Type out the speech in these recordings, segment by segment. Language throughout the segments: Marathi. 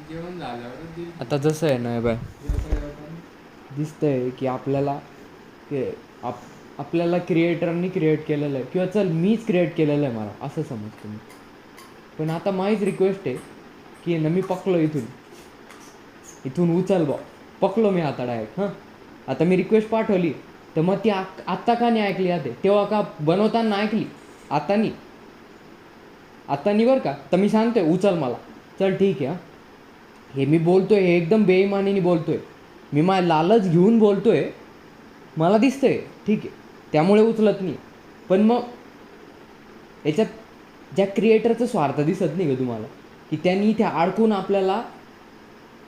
जेवण झाल्यावरच देईल. आता जसं आहे ना बाय, दिसतंय की आपल्याला की आपल्याला क्रिएटरनी क्रिएट केलेलं आहे, किंवा चल मीच क्रिएट केलेलं आहे मला असं समज तुम्ही. पण आता माझीच रिक्वेस्ट आहे की ना मी पकलो इथून उचल बा, पकलो मी आता डायरेक्ट. हां, आता मी रिक्वेस्ट पाठवली तर मग ती आत्ता का नाही ऐकली आते, तेव्हा का बनवताना ऐकली, आता नाही. आता नाही बरं का. तर मी सांगतोय उचल मला, चल ठीक आहे. हां, हे मी बोलतोय हे एकदम बेईमानीने बोलतोय, मी माझ्या लालच घेऊन बोलतोय, मला दिसतंय ठीक आहे, त्यामुळे उचलत नाही. पण मग याच्यात ज्या क्रिएटरचा स्वार्थ दिसत नाही का तुम्हाला, की त्यांनी इथे अडकून आपल्याला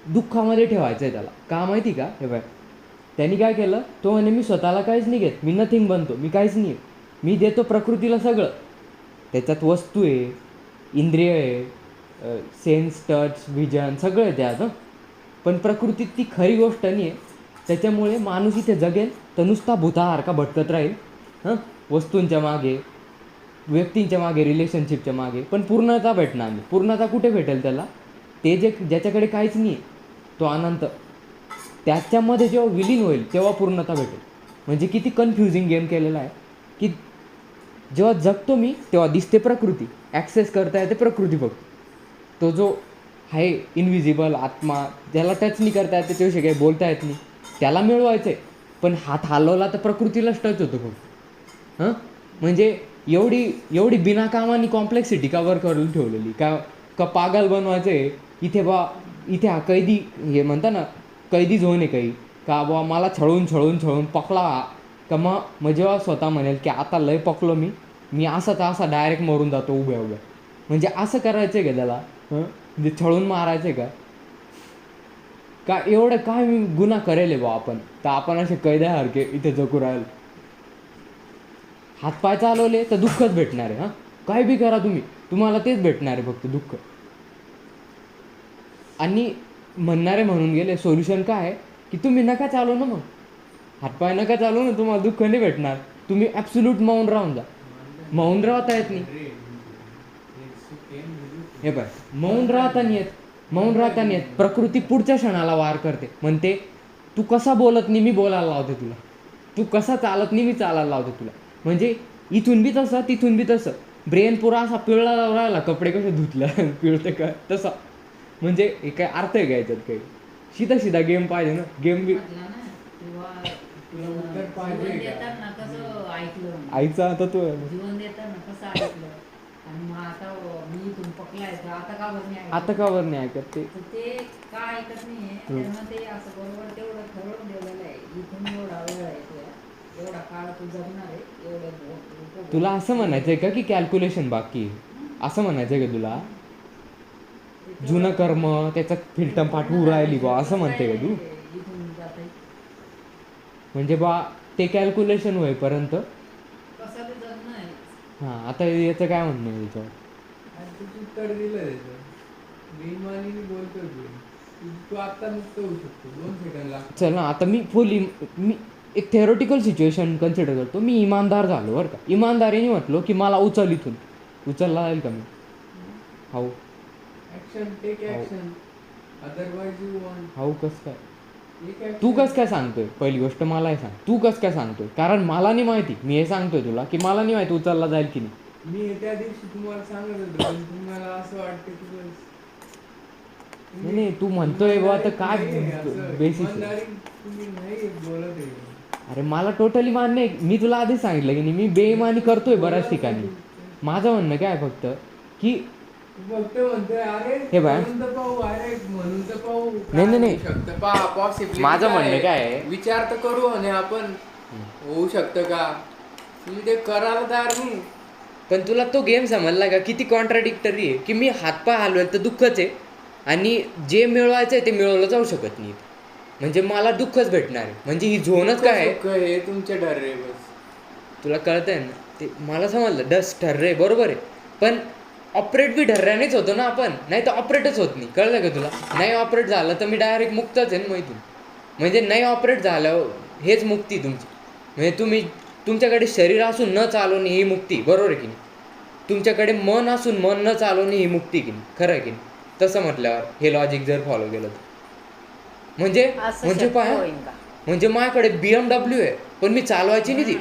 दुःखामध्ये ठेवायचं आहे. त्याला का माहिती का, हे बाय त्यांनी काय केलं, तो म्हणे मी स्वतःला काहीच नाही घेत, मी नथिंग बनतो, मी काहीच नाही आहे, मी देतो प्रकृतीला सगळं. त्याच्यात वस्तू आहे, इंद्रिय आहे, सेन्स टच विजन सगळं आहे त्यात. पण प्रकृतीत ती खरी गोष्ट नाही आहे. त्याच्यामुळे माणूस इथे जगेल तर नुसता भूतासारखा भटकत राहील. हां, वस्तूंच्या मागे, व्यक्तींच्या मागे, रिलेशनशिपच्या मागे. पण पूर्णता भेटणार नाही. पूर्णता कुठे भेटेल त्याला, ते ज्याच्याकडे काहीच नाही आहे तो अनंत, त्याच्यामध्ये जेव्हा विलीन होईल तेव्हा पूर्णता भेटेल. म्हणजे किती कन्फ्युजिंग गेम केलेला आहे की जेव्हा जगतो मी तेव्हा दिसते प्रकृती, ॲक्सेस करता येते प्रकृती फक्त. तो जो आहे इनविजिबल आत्मा, ज्याला टच नाही करता येत, त्याच्याविषयी काही बोलता येत नाही, त्याला मिळवायचं आहे. पण हात हलवला तर प्रकृतीलाच टच होतो फक्त. हां, म्हणजे एवढी एवढी बिनाकामानी कॉम्प्लेक्सिटी कवर करून ठेवलेली का का पागल बनवायचं आहे इथे बा. इथे हा कैदी, हे म्हणता ना कैदी झोन आहे काही, का बा मला छळून छळून छळून पकला का, मग जेव्हा स्वतः म्हणेल की आता लय पकलो मी असा तर असा डायरेक्ट मरून जातो उभ्या उभ्या. म्हणजे असं करायचं आहे का त्याला, म्हणजे छळून मारायचं आहे का एवढं काय मी गुन्हा करेल आहे बा आपण, तर आपण असे कैद्यासारखे इथे जगू राहील. हातपाय चालवले तर दुःखच भेटणार आहे. हां, काय बी करा तुम्ही, तुम्हाला तेच भेटणार आहे फक्त दुःख. आणि म्हणणारे म्हणून गेले सोल्युशन काय आहे की तुम्ही नका चालू ना, मग हातपाय नका चालू ना, तुम्हाला दुःख नाही भेटणार. तुम्ही ॲब्सोल्यूट मौन राहून जा. मौन राहता येत नाही. हे पाय, मौन राहता नाही येत, मौन राहता नाही येत. प्रकृती पुढच्या क्षणाला वार करते, म्हणते तू कसा बोलत नाही मी बोलायला लावते तुला, तू कसा चालत नाही मी चालायला लावते तुला. म्हणजे इथून बी तसं तिथून बी तसं. ब्रेन पुरा असा पिळला राहिला, कपडे कसे धुतलं पिळते का तसा. म्हणजे हे काय अर्थ आहे का याच्यात काही, सीधा सीधा गेम पाहिजे ना. गेम बी तुला उत्तर पाहिजे का? कसं ऐकलं आईचा आता तो जीवन देताना कसं ऐकलं, आणि मग आता मी इथून पकलाय तर आता का बरं नाही आता का बरं नाही ऐकत ते. तर ते का ऐकत नाहीये, त्यांना ते असं बरोबर तेवढं ठरवून दिलेलं आहे, इथून एवढा वेळ आहे तुला, एवढा काळ तू जगणार आहे, एवढं तुला असं म्हणायचं आहे का की कॅल्क्युलेशन बाकी आहे, असं म्हणायचं आहे का तुला. जुनं कर्म त्याचं फिल्टम पाठवू राहिली बा, असं म्हणते का तू. इथून जाता म्हणजे बा ते कॅल्क्युलेशन होईपर्यंत. कसं ते जगणं आहे. हां, आता याचं काय म्हणणं आहे याच्यावर. आणि तू उत्तर दिलं त्याचं, बेईमानीने बोलतोय तू आत्ता मुक्त होऊ शकतो 2 सेकंद लागतात. चल ना, आता मी एक थेरोटिकल सिच्युएशन कन्सिडर करतो. मी इमानदार झालो बरं का, इमानदारीने म्हटलो की मला उचल इथून, उचलला जाईल का मी. हो action take action, otherwise you want. हो कसं काय, एक तू कसं काय सांगतोय, पहिली गोष्ट मला हे सांग, तू कसं काय सांगतोय. कारण मला नाही माहिती, मी हे सांगतोय तुला की मला नाही माहिती उचलला जाईल की नाही. मी त्या दिवशी तुम्हाला सांगत होतो, पण तुम्हाला असं वाटतं की नाही तू म्हणतोय बा तर काय बेसिस आहे. इमानदारी तुम्ही नाही बोलत आहे. अरे मला टोटली मान्य आहे, मी तुला आधीच सांगितलं की नाही मी बेईमानी करतोय बऱ्याच ठिकाणी. माझं म्हणणं काय आहे फक्त की फक्त म्हणतोय अरे हे बाय. म्हणून तर पाहू, अरे म्हणून तर पाहू. नाही. पॉसिबिलिटी माझं म्हणणं काय आहे, विचार तर करू आणि आपण होऊ शकतं का, तुम्ही ते करायला तयार नाही. पण तुला तो गेम समजला का किती कॉन्ट्राडिक्टरी आहे, की मी हातपाय हलवेल तर दुःखच आहे, आणि जे मिळवायचं आहे ते मिळवलं जाऊ शकत नाही, म्हणजे मला दुःखच भेटणार आहे. म्हणजे ही झोनच काय आहे. हे तुमचे ठरले बस. तुला कळतंय ना ते, मला समजलं डस्ट ठररे बरोबर आहे. पण ऑपरेट बी ठरऱ्यानेच होतो ना आपण, नाही तर ऑपरेटच होत नाही. कळलं का तुला. नाही ऑपरेट झालं तर मी डायरेक्ट मुक्तच आहे ना माहिती. म्हणजे नाही ऑपरेट झालं हेच मुक्ती तुमची. म्हणजे तुमच्याकडे शरीर असून न चालवणे ही मुक्ती, बरोबर आहे की नाही. तुमच्याकडे मन असून मन न चालवणे ही मुक्ती की नाही, खरं आहे की नाही. तसं म्हटल्यावर हे लॉजिक जर फॉलो केलं तर म्हणजे असं म्हणजे शक्य पाय होईन का? म्हणजे माझ्याकडे BMW आहे पण मी चालवायची नाही ती,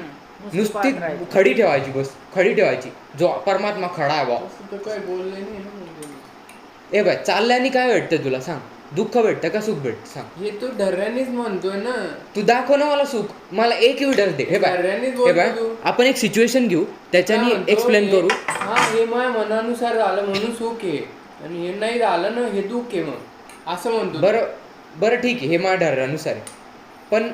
नुसती पाहत राहायचं. खडी ठेवायची, बस खडी ठेवायची. जो परमात्मा खडा आहे बा. तसं तर काय बोलले नाही ना म्हणजे मी. ए बाय, चालल्याने काय भेटतं तुला सांग? दुःख भेटतं का सुख भेटतं सांग? हे तू ढर्र्यानेच म्हणतोय ना. तू दाखव ना मला सुख, मला एक एव्हिडन्स दे. हे ढर्र्यानेच बाय बोलतो तू. आपण एक सिच्युएशन घेऊ, त्याच्याने काय म्हणतो, एक्सप्लेन हे- करू. हा हे माझ्या मनानुसार झालं म्हणून सुख आहे आणि हे नाही झालं ना हे दुःख आहे मग असं म्हणतो. बरं ठीक आहे, हे माझ्या ठरल्यानुसार आहे. पण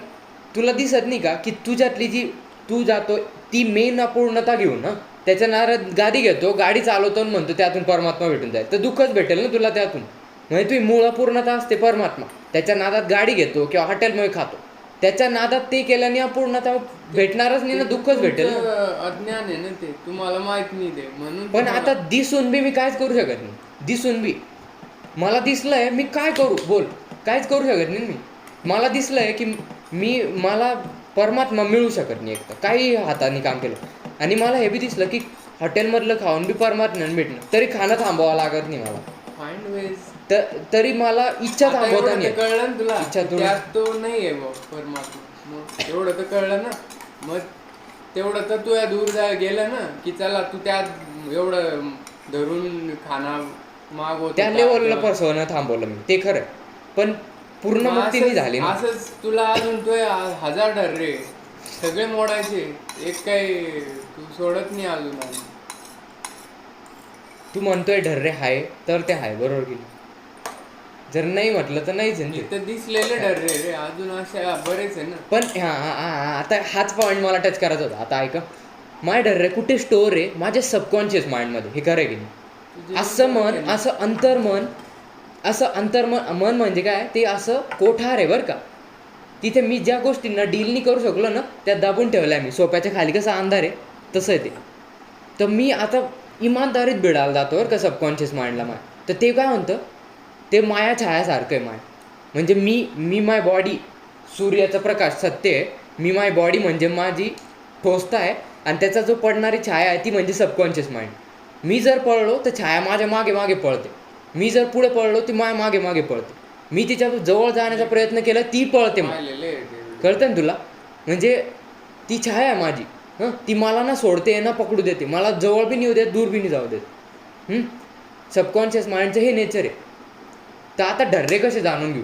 तुला दिसत नाही का की तुझ्यातली जी तू जातो ती मेन अपूर्णता घेऊन ना त्याच्या नारात गाडी घेतो, गाडी चालवतो आणि म्हणतो त्यातून परमात्मा भेटून जाईल, तर दुःखच भेटेल ना तुला त्यातून. म्हणजे तुझी मूळ अपूर्णता असते परमात्मा, त्याच्या नादात गाडी घेतो किंवा हॉटेलमध्ये खातो, त्याच्या नादात ते केल्याने अपूर्णता भेटणारच नाही ना, दुःखच भेटेल ना. तुमचं अज्ञान आहे ना ते, तुम्हाला माहित नाही ते म्हणून. पण आता दिसून बी मी कायच करू शकत नाही. दिसून बी मला दिसलंय, मी काय करू बोल? काहीच करू शकत नाही मी. मला दिसलंय की मला परमात्मा मिळू शकत नाही एकतर काही हाताने काम केलं. आणि मला हे बी दिसलं की हॉटेलमधलं खाऊन बी परमात्मा भेटणं, तरी खाणं थांबवावं लागत नाही मला. Find ways. तरी मला इच्छा थांबवता नाही येत. कळलं ना तुला, इच्छा त्यात तो नाहीये बघ परमात्मा. मग एवढं तर कळलं ना, मग तेवढं तर तू या दूर गेलं ना की चला तू त्यात एवढं धरून खाना मागवतो. त्या लेवलला पसवणं थांबवलं मी, ते खरं. पण पूर्ण मुक्ती नाही झाली ना. असंच तुला अजून तो 1000 ढर्रे सगळे मोडायचे, एक काही तू सोडत नाही अजून. तू म्हणतोय ढर्रे हाय तर ते हाय, बरोबर की नाही? जर नाही म्हटलं तर नाहीच आहे ना ते. इथं दिसलेले ढर्रे रे अजून असे बरेच आहे ना. पण आता हाच पॉईंट मला टच करायचा होता. आता ऐका, माझे ढर्रे कुठे स्टोर आहे? माझ्या सबकॉन्शियस माइंडमध्ये. हे खरं आहे की नाही? असं मन, असं अंतर्मन मन म्हणजे काय, ते असं कोठार आहे बरं का. तिथे मी ज्या गोष्टींना डील नाही करू शकलो ना त्या दाबून ठेवल्या मी. सोप्याच्या खाली कसा अंधार आहे तसं आहे ते. तर मी आता इमानदारीत भिडायला जातो बरं का सबकॉन्शियस माइंडला माय. तर ते काय म्हणतं, ते माया छायासारखं आहे माय. म्हणजे मी माय बॉडी सूर्याचा प्रकाश सत्य आहे. मी माय बॉडी म्हणजे माझी ठोसता आहे आणि त्याचा जो पडणारी छाया आहे ती म्हणजे सबकॉन्शियस माइंड. मी जर पळलो तर छाया माझ्या मागे मागे पळते. मी जर पुढे पळलो ती माझ्या मागे मागे पळते. मी तिच्या जवळ जाण्याचा प्रयत्न केला ती पळते. कळतं ना तुला? म्हणजे ती छाया आहे माझी. ती मला ना सोडते ना पकडू देते, मला जवळ बी नाही येऊ देत, दूर बी नाही जाऊ देत. सबकॉन्शियस माइंडचं हे नेचर आहे. तर आता ढर्रे कसे जाणून घेऊ?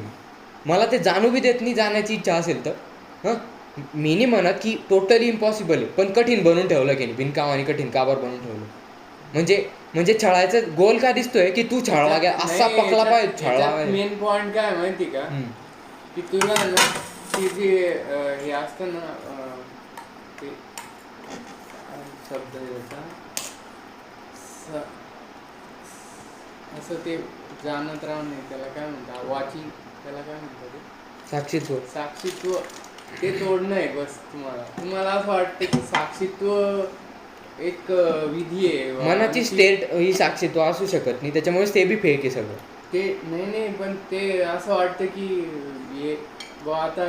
मला ते जाणू बी देत नाही जाण्याची इच्छा असेल तर. मी नाही म्हणत की टोटली इम्पॉसिबल आहे, पण कठीण बनवून ठेवलं की नाही, बिनकामाने कठीण काबर बनवून ठेवलं. म्हणजे छळायचं गोल काय दिसतोय की तू छळला गे असा पकला पाहिजे. छळला मेन पॉइंट काय माहिती का, की तुला ना ती जे हे असतं ना ते शब्द असं ते जाणत राहून नाही, त्याला काय म्हणतात, वॉचिंग, त्याला काय म्हणतात ते, साक्षीत्व ते तोडणं आहे बस. तुम्हाला असं वाटतं की साक्षीत्व एक विधी आहे, मनाची स्टेट ही साक्षीत्व असू शकत नाही, त्याच्यामुळे ते बी फेक आहे सगळं. ते नाही पण ते असं वाटतं की हे आता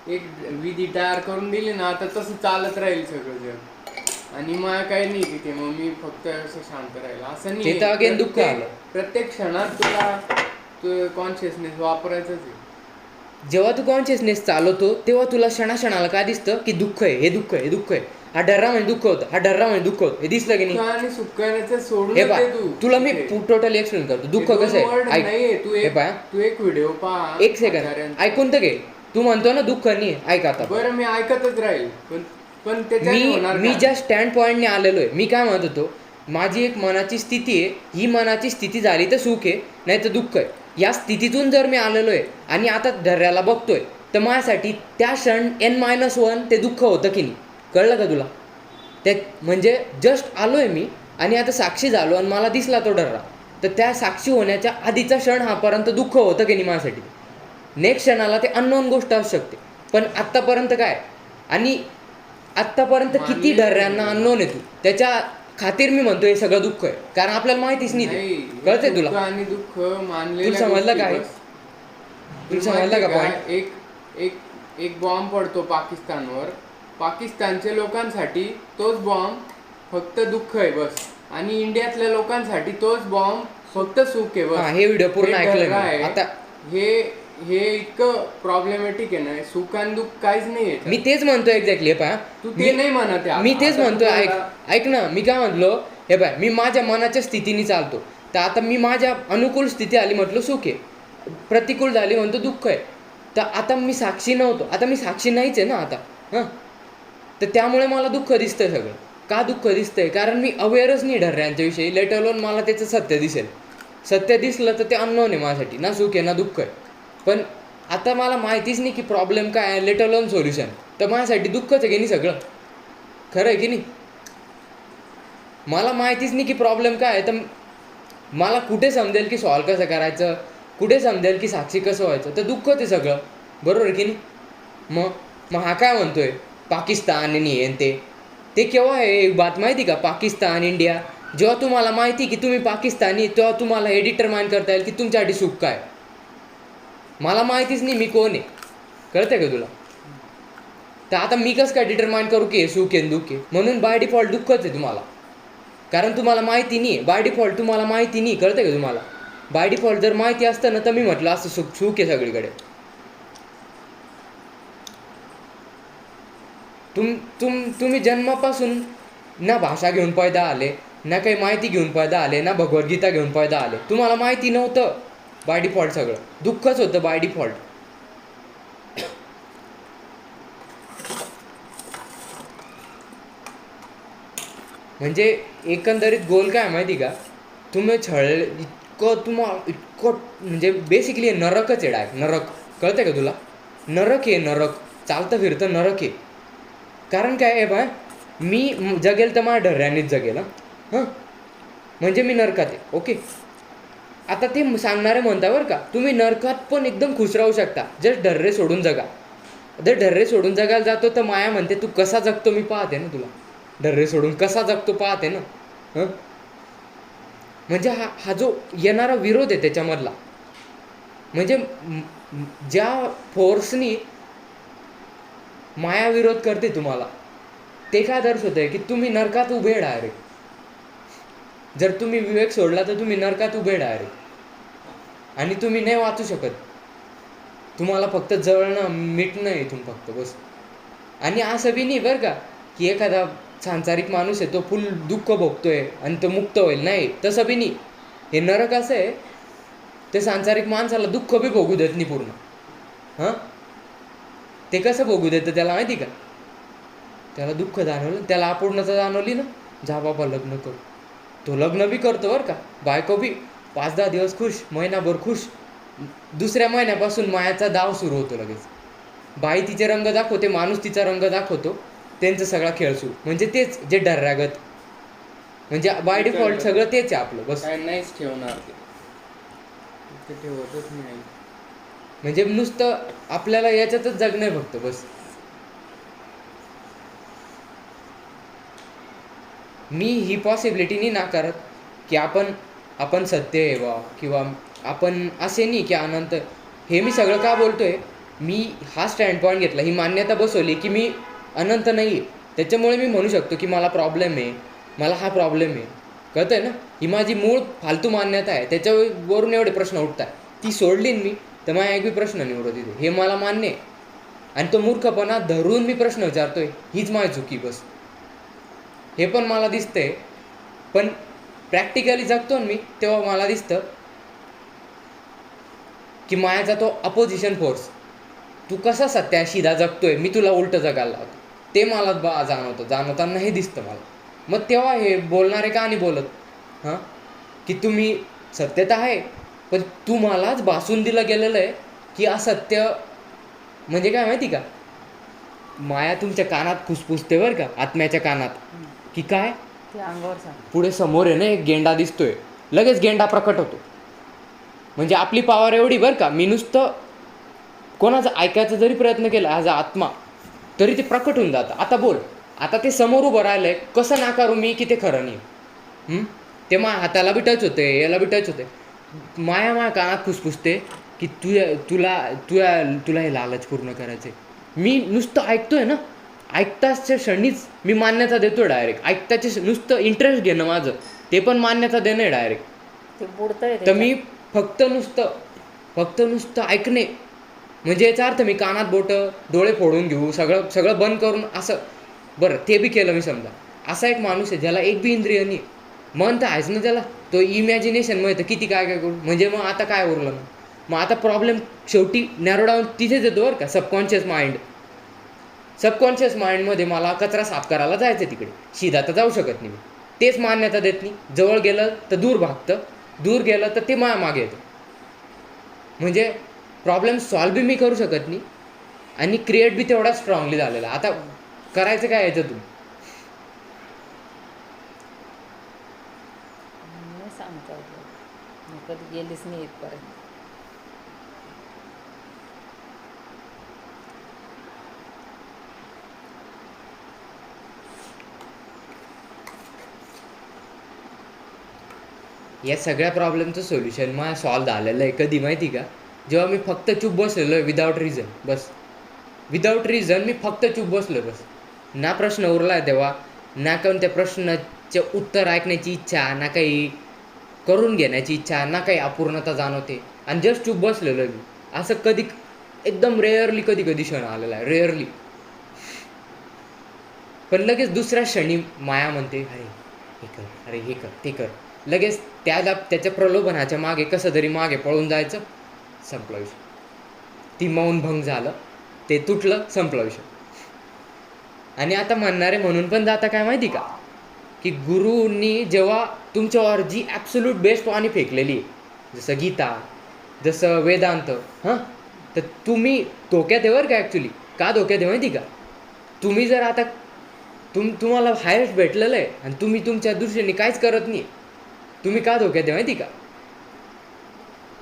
एक विधी तयार करून दिली ना, आता तसं चालत राहील सगळं जग आणि मला काही नाही तिथे, मग मी फक्त असं शांत राहील असं नाही. ते अगेन दुःख आलं. प्रत्येक क्षणात तुला कॉन्शियसनेस वापरायचंच आहे. जेव्हा तू कॉन्शियसनेस चालवतो तेव्हा तुला क्षणाक्षणाला काय दिसतं की दुःख आहे, हे दुःख आहे, हे दुःख आहे, हा डर्रा म्हणजे दुःख होतं, हा डर्रा म्हणजे दुःख होतं, हे दिसलं की नाही? आणि सुखाचं सोडून हे पाय, तुला मी टोटली एक्सप्लेन करतो दुःख कसं आहे. तू एक व्हिडिओ पहा, एक सेकंड ऐकून तर घे. तू म्हणतो ना दुःख नाही, ऐक आता. बरं मी ऐकतच राहील, पण मी ज्या स्टँड पॉईंटने आलेलो आहे, मी काय म्हणत होतो, माझी एक मनाची स्थिती आहे, ही मनाची स्थिती झाली तर सुख आहे नाही तर दुःख आहे. या स्थितीतून जर मी आलेलो आहे आणि आता धैर्याला बघतोय तर माझ्यासाठी त्या क्षण N-1 ते दुःख होतं की नाही? कळलं का तुला? ते म्हणजे जस्ट आलो आहे मी आणि आता साक्षी झालो आणि मला दिसला तो डर्रा, तर त्या साक्षी होण्याच्या आधीचा क्षण हापर्यंत दुःख होतं की नाही माझ्यासाठी? नेक्स्ट क्षणाला ते अननोन गोष्ट असू शकते, पण आत्तापर्यंत काय, आणि आत्तापर्यंत किती डर्यांना अननोन आहे तू, त्याच्या खातीर मी म्हणतो हे सगळं दुःख आहे, कारण आपल्याला माहितीच नाही. कळतंय तुला? आणि दुःख मानले. तुला समजलं काय? तुला समजलं का पॉईंट? एक बॉम्ब पडतो पाकिस्तानवर, पाकिस्तानच्या लोकांसाठी तोच बॉम्ब फक्त दुःख आहे बस, आणि इंडियातल्या लोकांसाठी तोच बॉम्ब फक्त सुख आहे बस. हा, हे व्हिडिओ पूर्ण हे ऐकलं डर्रा मी. आहे. आता हे हे इतकं प्रॉब्लेमॅटिक आहे ना, सुख आणि दुःख काहीच नाही आहे. मी तेच म्हणतो एक्झॅक्टली. हे पहा, तू ते नाही म्हणत आहे. मी तेच आता म्हणतो. तुम्हाला- ऐक ना, मी काय म्हणलो, हे पाय, मी माझ्या मनाच्या स्थितीने चालतो. तर आता मी माझ्या अनुकूल स्थिती आली म्हटलं सुख आहे, प्रतिकूल झाली म्हणतो दुःख आहे. तर आता मी साक्षी नव्हतो, आता मी साक्षी नाहीच आहे ना आता. हां, तर त्यामुळे मला दुःख दिसतंय सगळं. का दुःख दिसतंय? कारण मी अवेअरच नाही ढर्ऱ्यांच्याविषयी. लेट अलोन मला त्याचं सत्य दिसेल. सत्य दिसलं तर ते अननोन आहे माझ्यासाठी, ना सुख आहे ना दुःख आहे. पण आता मला माहितीच नाही की प्रॉब्लेम काय आहे, लेट अलोन सोल्युशन. तर माझ्यासाठी दुःखच आहे की नाही सगळं. खरं आहे की नाही? मला माहितीच नाही की प्रॉब्लेम काय आहे, तर मला कुठे समजेल की सॉल्व कसं करायचं, कुठे समजेल की साक्षी कसं व्हायचं. तर दुःखच आहे सगळं. बरोबर आहे की नाही? मग हा काय म्हणतोय पाकिस्तान आणि हे ते केव्हा आहे एक बात माहिती का? पाकिस्तान इंडिया, जेव्हा तुम्हाला माहिती की तुम्ही पाकिस्तानी, तेव्हा तुम्हाला हे डिटरमाइन करता येईल की तुमच्यासाठी सुख काय. मला माहितीच नाही मी कोण आहे, कळतंय का तुला? तर आता मी कसं काय डिटरमाइन करू की हे सुख आहे दुःख आहे? म्हणून बाय डिफॉल्ट दुःखच आहे तुम्हाला, कारण तुम्हाला माहिती नाही. बाय डिफॉल्ट तुम्हाला माहिती नाही, कळतंय का तुम्हाला? बाय डिफॉल्ट जर माहिती असतं ना तर मी म्हटलं असं सुख आहे सगळीकडे. तुम्ही जन्मापासून ना भाषा घेऊन पैदा आले, ना काही माहिती घेऊन पैदा आले, ना भगवद्गीता घेऊन पैदा आले. तुम्हाला माहिती नव्हतं. बाय डिफॉल्ट सगळं दुःखच होतं बाय डिफॉल्ट. म्हणजे एकंदरीत गोल काय माहिती का? तुम्ही इतकं म्हणजे बेसिकली नरकच आहे डायरेक्ट. नरक, कळतंय का तुला? नरक आहे, नरक. चालतं फिरतं नरक आहे. कारण काय आहे बाय, मी जगेल तर माझ्या ढर्ऱ्यांनीच जगेल. हां, म्हणजे मी नरकात आहे. ओके, आता ते सांगणारे म्हणता बरं का, तुम्ही नरकात पण एकदम खुश राहू शकता, जस्ट ढर्रे सोडून जगा. जर ढर्रे सोडून जगायला जातो तर माया म्हणते तू कसा जगतो मी पाहते ना तुला. ढर्रे सोडून कसा जगतो पाहते ना. हं, म्हणजे हा जो येणारा विरोध आहे त्याच्यामधला, म्हणजे ज्या फोर्सनी माया विरोध करते तुम्हाला, ते काय दर्शवत आहे की तुम्ही नरकात उभे डायरेक्ट. जर तुम्ही विवेक सोडला तर तुम्ही नरकात उभे डायरेक्ट, आणि तुम्ही नाही वाचू शकत. तुम्हाला फक्त जळणं मिटणं इथून फक्त बस. आणि असं बी नाही बरं का की एखादा सांसारिक माणूस आहे तो फुल दुःख भोगतोय आणि तो मुक्त होईल, नाही, तसं बी नाही. हे नरक असं आहे, ते सांसारिक माणसाला दुःख बी भोगू देत नाही पूर्ण. हां, ते कसं भोगू देतं त्याला माहिती का? त्याला दुःख जाणवलं, त्याला अपूर्णता जाणवली ना, जा बाबा लग्न कर. तो लग्न बी करतो बरं का, बायको बी 5-10 दिवस खुश, महिनाभर खुश. दुसऱ्या महिन्यापासून मायाचा दाव सुरू होतो लगेच. बाई तिचे रंग दाखवते, माणूस तिचा रंग दाखवतो, त्यांचा सगळा खेळ सुरू. म्हणजे तेच जे डर्रागत, म्हणजे बाय डिफॉल्ट सगळं तेच आहे आपलं बस. काय नाहीच ठेवणार ते ठेवतच नाही. म्हणजे नुसतं आपल्याला याच्यातच जगणं आहे फक्त बस. मी ही पॉसिबिलिटी नाही नाकारत की आपण सत्य आहे बा, किंवा आपण असे नाही की अनंत. हे मी सगळं का बोलतोय, मी हा स्टँड पॉईंट घेतला, ही मान्यता बसवली की मी अनंत नाही आहे. त्याच्यामुळे मी म्हणू शकतो की मला प्रॉब्लेम आहे, मला हा प्रॉब्लेम आहे. कळतं आहे ना? ही माझी मूळ फालतू मान्यता आहे, त्याच्यावरून एवढे प्रश्न उठत आहे. ती सोडली मी तर माझा एक बी प्रश्न नाही उरत इथे, हे मला मान्य आहे. आणि तो मूर्खपणा धरून मी प्रश्न विचारतोय, हीच माझी चुकी बस. हे पण मला दिसतंय, पण प्रॅक्टिकली जगतो मी तेव्हा मला दिसतं की मायाचा तो अपोजिशन फोर्स, तू कसा सत्याशीदा जगतोय, मी तुला उलटं जगायला लावतो, ते मला जाणवताना हे दिसतं मला. मग तेव्हा हे बोलणारे का नाही बोलत? हां, की तुम्ही सत्यता आहे, पण तुम्हालाच बासुंदीला गेलेलं आहे की असत्य. म्हणजे काय माहिती का, माया तुमच्या कानात फुसफुसते बरं का, आत्म्याच्या कानात, की काय ते अंगावर सांग. पुढे समोर आहे ना एक गेंडा दिसतोय, लगेच गेंडा प्रकट होतो. म्हणजे आपली पॉवर एवढी बरं का, मी नुसतं कोणाचं ऐकायचा जरी प्रयत्न केला ॲज अ आत्मा, तरी ते प्रकट होऊन जातं. आता बोल, आता ते समोर उभं राहिलं आहे, कसं नाकारू मी की ते खरं नाही. ते हाताला बी टच होते, याला बी टच होते. माया कानात फुसफुसते की तुला हे लालच पूर्ण करायचं आहे. मी नुसतं ऐकतोय ना, ऐकताच्या क्षणीच मी मान्यता देतोय डायरेक्ट. ऐकताचे नुसतं इंटरेस्ट घेणं माझं, ते पण मान्यता देणं आहे डायरेक्ट. ते बुडतंय तर मी फक्त नुसतं ऐकणे, म्हणजे याचा अर्थ मी कानात बोटं डोळे फोडून घेऊ, सगळं सगळं बंद करून असं, बरं ते बी केलं मी समजा. असा एक माणूस आहे ज्याला एक बी इंद्रिय नाही, मन तर आहेच ना त्याला, तो इमॅजिनेशनमध्ये तर किती काय काय करू, म्हणजे मग आता काय उरलं मग आता प्रॉब्लेम शेवटी नॅरो डाऊन तिथेच येतो बरं का. सबकॉन्शियस माइंडमध्ये मला कचरा साफ करायला जायचं, तिकडे सीधा तर जाऊ शकत नाही मी, तेच मान्यता देत नाही. जवळ गेलं तर दूर भागतं, दूर गेलं तर ते माया मागे येतं. म्हणजे प्रॉब्लेम सॉल्व बी मी करू शकत नाही आणि क्रिएट बी तेवढा स्ट्रॉंगली झालेला. आता करायचं काय याच्यातून? नाही सांगता येत. मी कधी गेलीच नाही इथपर्यंत. या सगळ्या प्रॉब्लेमचं सोल्युशन मला सॉल्व झालेलं आहे कधी माहिती का? जेव्हा मी फक्त चूप बसलेलो आहे विदाऊट रिझन. बस विदाऊट रिझन मी फक्त चूप बसलो. बस ना प्रश्न उरला आहे तेव्हा, ना कोणत्या प्रश्नाचे उत्तर ऐकण्याची इच्छा, ना काही करून घेण्याची इच्छा, ना काही अपूर्णता जाणवते, आणि जस्ट चूप बसलेलो आहे मी. असं कधी एकदम रेअरली कधी कधी क्षण आलेला आहे, रेअरली. पण लगेच दुसऱ्या क्षणी माया म्हणते, अरे हे कर, अरे हे कर, ते कर. लगेच त्याच्या प्रलोभनाच्या मागे कसं तरी मागे पळून जायचं, संपला विषय. ती मौन भंग झालं, ते तुटलं, संपला विषय. आणि आता म्हणणारे म्हणून पण जाता काय माहिती का, की गुरुंनी जेव्हा तुमच्यावर जी ॲब्सोल्यूट बेस्ट वाणी फेकलेली आहे, जसं गीता, जसं वेदांत, हां, तर तुम्ही धोक्यात आहे बरं का. ॲक्च्युली का धोक्यात आहे माहिती का? तुम्ही जर आता तुम्हाला हायेस्ट भेटलेलं आहे आणि तुम्ही तुमच्या दृष्टीने काहीच करत नाही, तुम्ही का धोक्यात आहे माहिती का?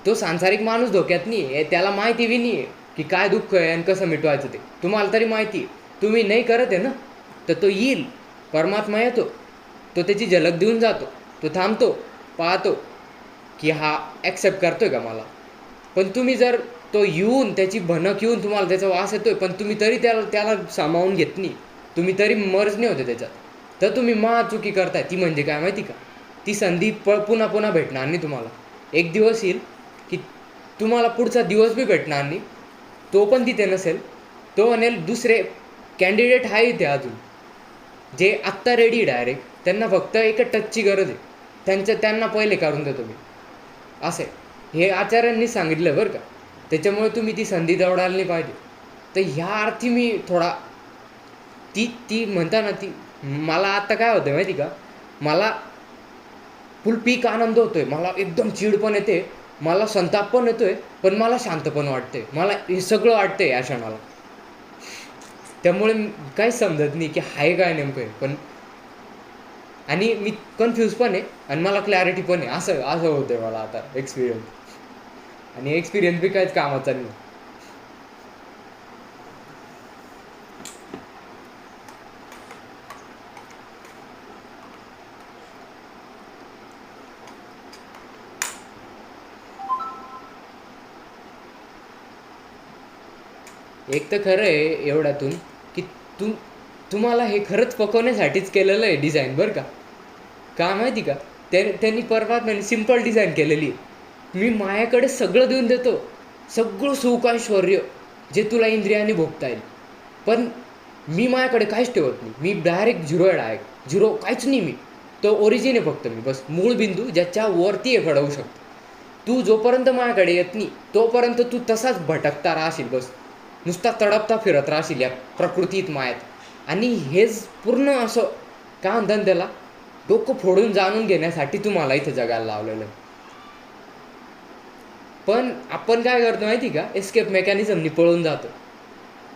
तो सांसारिक माणूस धोक्यात नाही आहे, त्याला माहिती बी नाही आहे की काय दुःख आहे आणि कसं मिटवायचं ते. तुम्हाला तरी माहिती आहे, तुम्ही नाही करत आहे ना, तर तो येईल, परमात्मा येतो, तो त्याची झलक देऊन जातो, तो थांबतो, पाहतो की हा ॲक्सेप्ट करतोय का मला. पण तुम्ही जर तो येऊन त्याची भनक येऊन तुम्हाला त्याचा वास येतोय, पण तुम्ही तरी त्याला सामावून घेत नाही, तुम्ही तरी मर्ज नाही होते त्याच्यात, तर तुम्ही चुकी करताय. ती म्हणजे काय माहिती का? ती संधी पुन्हा पुन्हा भेटणार नाही तुम्हाला. एक दिवस येईल की तुम्हाला पुढचा दिवस बी भेटणार नाही, तो पण तिथे नसेल, तो म्हणेल दुसरे कॅन्डिडेट आहे इथे अजून, जे आत्ता रेडी डायरेक्ट, त्यांना फक्त एक टचची गरज आहे, त्यांना पहिले काढून देतो मी. असे हे आचार्यांनी सांगितलं बरं का. त्याच्यामुळे तुम्ही ती संधी दवडायला नाही पाहिजे. तर ह्या अर्थी मी थोडा ती म्हणता ना, ती मला आत्ता काय होतं माहिती का, मला फुल पीक आनंद होतोय, मला एकदम चीड पण येते, मला संताप पण येतोय, पण मला शांत पण वाटते, मला हे सगळं वाटतंय या क्षणाला. त्यामुळे काहीच समजत नाही की हाय काय नेमकं आहे. पण आणि मी कन्फ्यूज पण आहे आणि मला क्लॅरिटी पण आहे, असं होतंय मला आता एक्सपिरियन्स. आणि एक्सपिरियन्स बी काहीच कामाचा नाही. एक तर खरं आहे एवढ्यातून की तुम्हाला हे खरंच पकवण्यासाठीच केलेलं आहे डिझाईन बरं का. का माहिती का, त्यांनी परमात्म्याने सिम्पल डिझाईन केलेली आहे. मी मायाकडे सगळं देऊन देतो, सगळं सुख ऐश्वर्य जे तुला इंद्रियाने भोगता येईल, पण मी माझ्याकडे काहीच ठेवत नाही. मी डायरेक्ट झिरो आहे, डायरेक्ट झिरो, काहीच नाही. मी तो ओरिजिन आहे फक्त, मी बस मूळ बिंदू ज्याच्यावरती हे घडवू शकतो. तू जोपर्यंत माझ्याकडे येत नाही तोपर्यंत तू तसाच भटकता राहशील, बस नुसता तडपता फिरत राहशील या प्रकृतीत मायात. आणि हेच पूर्ण असं काय म्हणतात त्याला, डोकं फोडून जाणून घेण्यासाठी तुम्हाला इथं जगायला लावलेलं. पण आपण काय करतो माहिती का, एस्केप मेकॅनिझमनी पळून जातो,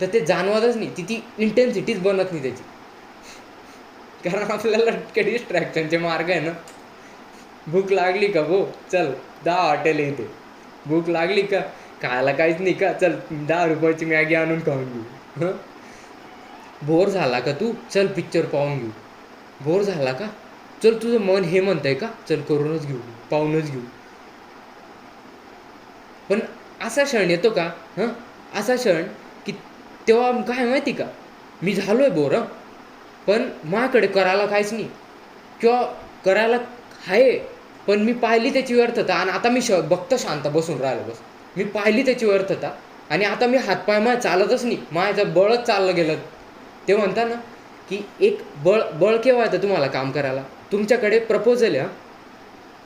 तर ते जाणवतच नाही, ती इंटेन्सिटीच बनत नाही त्याची. कारण आपल्याला काही डिस्ट्रॅक्शनचे मार्ग आहे ना. भूक लागली का, भो चल 10 हॉटेल इथे. भूक लागली का, खायला काहीच नाही का, चल 10 रुपयाची मॅगी आणून खाऊन घेऊ. बोर झाला का तू, चल पिक्चर पाहून घेऊ. बोर झाला का, चल तुझं मन हे म्हणतंय का, चल करूनच घेऊ, पाहूनच घेऊ. पण असा क्षण येतो का, असा क्षण की तेव्हा काय माहिती का, मी झालो आहे बोर, पण माझ्याकडे करायला काहीच नाही, किंवा करायला आहे पण मी पाहिली त्याची व्यर्थता आणि आता मी बघतो शांत बसून राहिलो बस. मी पाहिली त्याची व्यर्थता आणि आता मी हातपाय माझ्या चालतच नाही, माझं बळच चाललं गेलं. ते म्हणता ना की एक बळ केव्हा येतं तुम्हाला काम करायला, तुमच्याकडे प्रपोजल आहे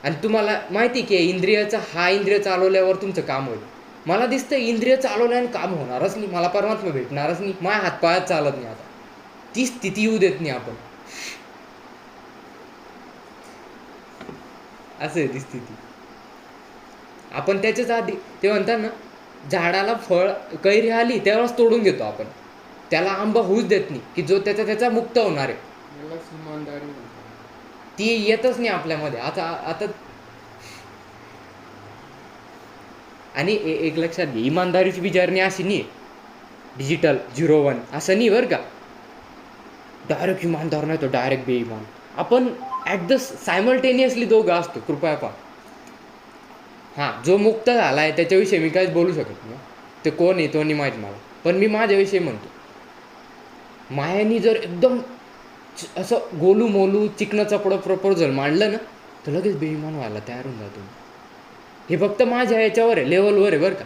आणि तुम्हाला माहिती की इंद्रियाचा हा इंद्रिय चालवल्यावर तुमचं काम होईल. मला दिसतं इंद्रिय चालवल्याने काम होणारच नाही, मला परमात्मा भेटणारच नाही, माझ्या हातपायात चालत नाही. आता ती स्थिती येऊ देत नाही आपण. असं आहे ती स्थिती. आपण त्याच्याच आधी ते म्हणतात ना, झाडाला फळ कैरी आली तेव्हाच तोडून घेतो आपण, त्याला आंबा होऊच देत नाही की जो त्याचा मुक्त होणार आहे. मला इमानदारी म्हणतात. ती येतच नाही आपल्यामध्ये. आता आणि एक लक्षात घे, इमानदारीची बी जर्नी अशी नाही डिजिटल 01 असं नाही बरं का. डायरेक्ट इमानदार नाही तो डायरेक्ट बेईमान. आपण ॲट द सायमल्टेनियसली दोघं असतो. कृपया पहा. हां, जो मुक्त झाला आहे त्याच्याविषयी मी काहीच बोलू शकत नाही, ते कोण आहे तो नाही माहीत मला, पण मी माझ्याविषयी म्हणतो. मायानी जर एकदम असं गोलू मोलू चिकनं चपडं प्रपोजल मांडलं ना, तर लगेच बेईमान व्हायला तयार होऊन जातो. हे फक्त माझ्या याच्यावर आहे, लेवलवर आहे बरं का,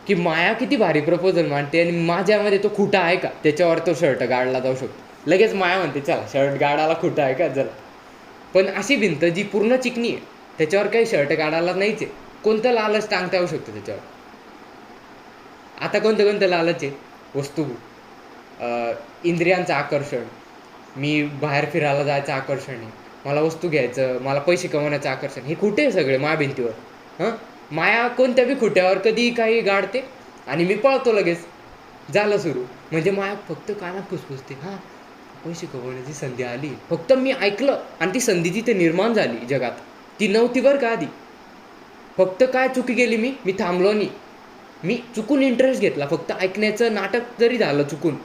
की माया किती भारी प्रपोजल मांडते आणि माझ्यामध्ये तो खुटा आहे का त्याच्यावर तो शर्ट गाडला जाऊ शकतो. लगेच माया म्हणते चला शर्ट गाडायला खुटा आहे का जरा. पण अशी भिंत जी पूर्ण चिकनी आहे त्याच्यावर काही शर्ट काढायला नाहीच आहे. कोणतं लालच टांगता येऊ शकतं त्याच्यावर. आता कोणतं लालच आहे? वस्तू, इंद्रियांचं आकर्षण, मी बाहेर फिरायला जायचं आकर्षण आहे, मला वस्तू घ्यायचं, मला पैसे कमवण्याचं आकर्षण, हे कुठे आहे सगळे माया भिंतीवर. हां, माया कोणत्या बी खुट्यावर कधी काही गाडते आणि मी पळतो लगेच, झालं सुरू. म्हणजे माया फक्त कानात फुसफुसते, हां पैसे कमवण्याची संधी आली, फक्त मी ऐकलं आणि ती संधी तिथे निर्माण झाली जगात. ती नव्हती बरं का आधी. फक्त काय चुकी गेली, मी थांबलो नाही, मी चुकून इंटरेस्ट घेतला, फक्त ऐकण्याचं नाटक जरी झालं चुकून.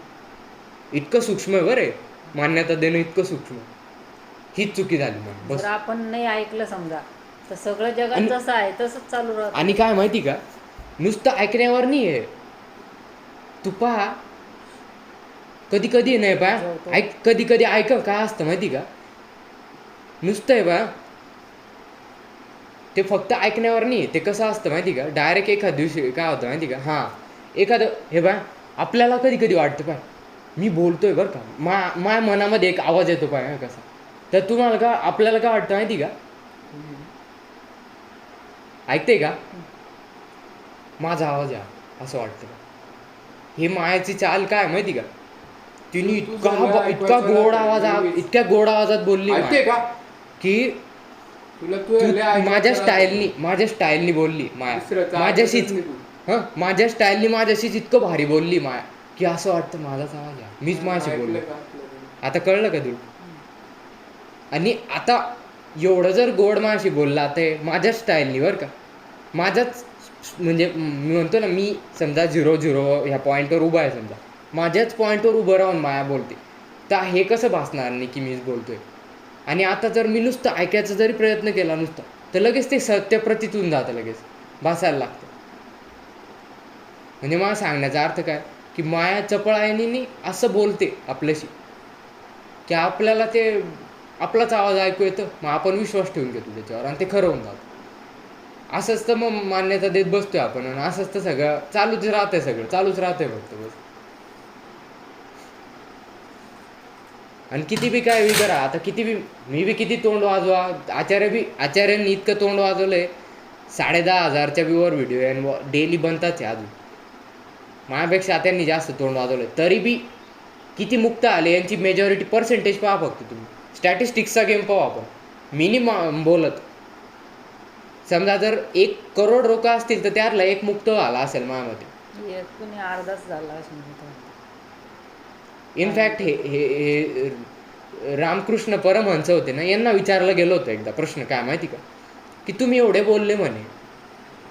इतकं सूक्ष्म आहे बरं, मान्यता देणं इतकं सूक्ष्म, हीच चुकी झाली मग बस. जर आपण नाही ऐकलं समजा तर सगळं जगात जसं आहे तसंच चालू राहतं. आणि काय माहिती का, नुसतं ऐकण्यावर नाही आहे. तू पहा, कधी कधी नाही पहा, कधी कधी ऐक काय असतं माहिती का, नुसतं आहे बा, ते फक्त ऐकण्यावर नाही. ते कसं असतं माहिती का, डायरेक्ट एखाद दिवशी काय होतं माहिती का, हां एखादं हे बा, आपल्याला कधी कधी वाटतं पाय मी बोलतोय बरं का, माझ्या मनामध्ये एक आवाज येतो पाय कसा. तर तुम्हाला का आपल्याला काय वाटतं माहिती का, ऐकते का माझा आवाज आहे असं वाटतं का. हे मायाची चाल काय माहिती का, तिने इतका गोड आवाज, इतक्या गोड आवाजात बोलली का की माझ्या स्टाईलनी बोलली माया माझ्याशीच. हं, माझ्या स्टाईलनी माझ्याशीच इतकं भारी बोलली माया की असं वाटतं माझाच आवाज आहे, मीच माझ्याशी बोललो. आता कळलं का तुला. आणि आता एवढं जर गोड माझ्याशी बोलला तर माझ्याच स्टाईलनी बरं का, माझ्याच म्हणजे मी म्हणतो ना, मी समजा 0-0 ह्या पॉईंटवर उभा आहे, समजा माझ्याच पॉईंटवर उभं राहून माया बोलते, तर हे कसं भासणार नाही की मीच बोलतोय. आणि आता जर मी नुसतं ऐकायचा जरी प्रयत्न केला नुसतं, तर लगेच ते सत्य प्रतीत होऊन जातं, लगेच भासायला लागतं. म्हणजे मला सांगण्याचा अर्थ काय की माया चपळायनी असं बोलते आपल्याशी की आपल्याला ते आपलाच आवाज ऐकू येतं, मग आपण विश्वास ठेवून घेतो त्याच्यावर आणि ते खरं होऊन जातं. असंच तर मग मान्यता देत बसतोय आपण आणि असंच तर सगळं चालूच राहतंय, सगळं चालूच राहतंय फक्त बस. आणि किती बी काय बी करा, आता किती बी मी बी किती तोंड वाजवा, आचार्यांनी इतकं तोंड वाजवलंय, 10,500च्या बी वर व्हिडिओ आहे, डेली बनताच आहे अजून. माझ्यापेक्षा त्यांनी जास्त तोंड वाजवलंय, तरी बी किती मुक्त आले यांची मेजॉरिटी पर्सेंटेज पहा फक्त तुम्ही. स्टॅटिस्टिक्सचा गेम पाहू आपण. मी नाही बोलत, समजा जर 1 करोड लोक असतील तर त्यातला एक मुक्त आला असेल माझ्यामध्ये. कुणी अर्धाच झाला असं म्हणतो. इनफॅक्ट हे रामकृष्ण परमहंस होते ना, यांना विचारलं गेलं होतं एकदा प्रश्न, काय माहिती का, की तुम्ही एवढे बोलले म्हणे,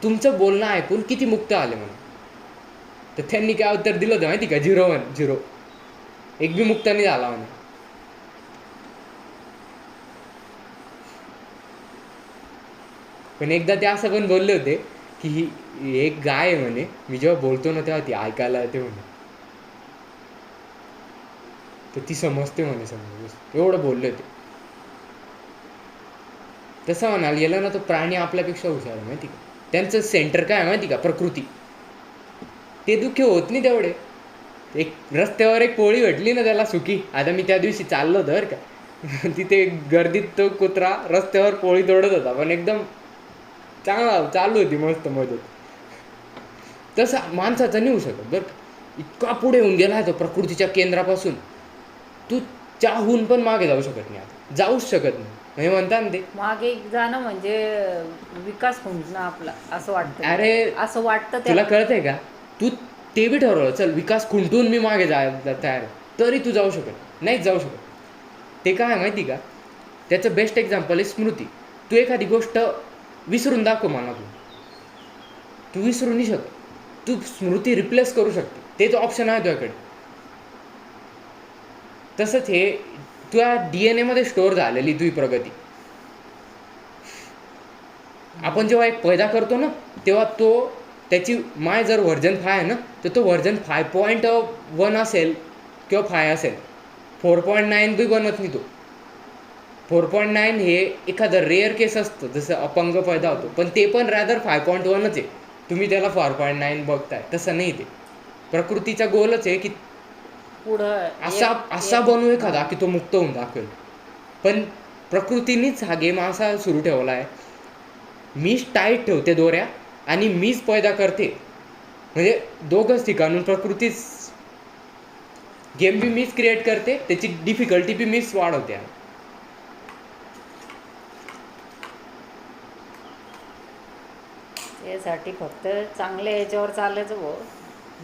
तुमचं बोलणं ऐकून किती मुक्त आले म्हणे. तर त्यांनी काय उत्तर दिलं होतं माहिती का, 0 एक बी मुक्त नाही झाला म्हणे. पण एकदा ते असं पण बोलले होते की ही एक गाय आहे म्हणे, मी जेव्हा बोलतो ना तेव्हा ती ऐकायला येते म्हणे, तर ती समजते म्हणे, समज एवढं बोलले होते. तसं म्हणायला गेलं ना तो प्राणी आपल्यापेक्षा हुशार आहे माहिती का. त्यांचं सेंटर काय आहे माहिती का, प्रकृती. ते दुःखी होत नाही तेवढे. एक रस्त्यावर एक पोळी भेटली ना त्याला सुकी. आता मी त्या दिवशी चाललो होतो बरं का तिथे गर्दीत तो कुत्रा रस्त्यावर पोळी तोडत होता, पण एकदम चांगला चालू होती मस्त मदत. तसं माणसाचं नाही होऊ शकत बरं का. इतका पुढे होऊन गेला आहे तो प्रकृतीच्या केंद्रापासून. तू चाहून पण मागे जाऊ शकत नाही, आता जाऊच शकत नाही. म्हणजे म्हणता ना ते मागे जाणं म्हणजे विकास खुंटणं आपला, असं वाटतं. अरे असं वाटतं तुला त्याला. कळतंय का, तू ते बी ठरवलं चल विकास खुंटून मी मागे जायला तयार आहे, तरी तू जाऊ शकत नाहीच जाऊ शकत. ते काय माहिती का, त्याचं बेस्ट एक्झाम्पल आहे स्मृती. तू एखादी गोष्ट विसरून दाखव मनातून, तू विसरू नाही शकत. तू स्मृती रिप्लेस करू शकते, तेच ऑप्शन आहे तुझ्याकडे. तसंच हे तुझ्या DNA मध्ये स्टोअर झालेली तुझी प्रगती. आपण जेव्हा एक पैदा करतो ना, तेव्हा तो त्याची माय जर व्हर्जन 5 आहे ना, तर तो व्हर्जन 5.1 असेल किंवा 5 असेल. 4.9 बी बनत नाही तो. 4.9 हे एखादं रेअर केस असतं, जसं अपंग पैदा होतो, पण ते पण रॅदर 5.1च आहे. तुम्ही त्याला 4.9 बघताय, तसं नाही. ते प्रकृतीचा गोलच आहे की पुढं असा बनवू एखादा की तो मुक्त होऊन दाखवेल. पण प्रकृतीनेच हा गेम असा सुरू ठेवला आहे, मीच टाईट ठेवते दोऱ्या आणि मीच पैदा करते. म्हणजे दोघंच ठिकाणून प्रकृतीच गेम बी मीच क्रिएट करते, त्याची डिफिकल्टी बी मीच वाढवते. यासाठी फक्त चांगल्या याच्यावर चालायचं भाऊ,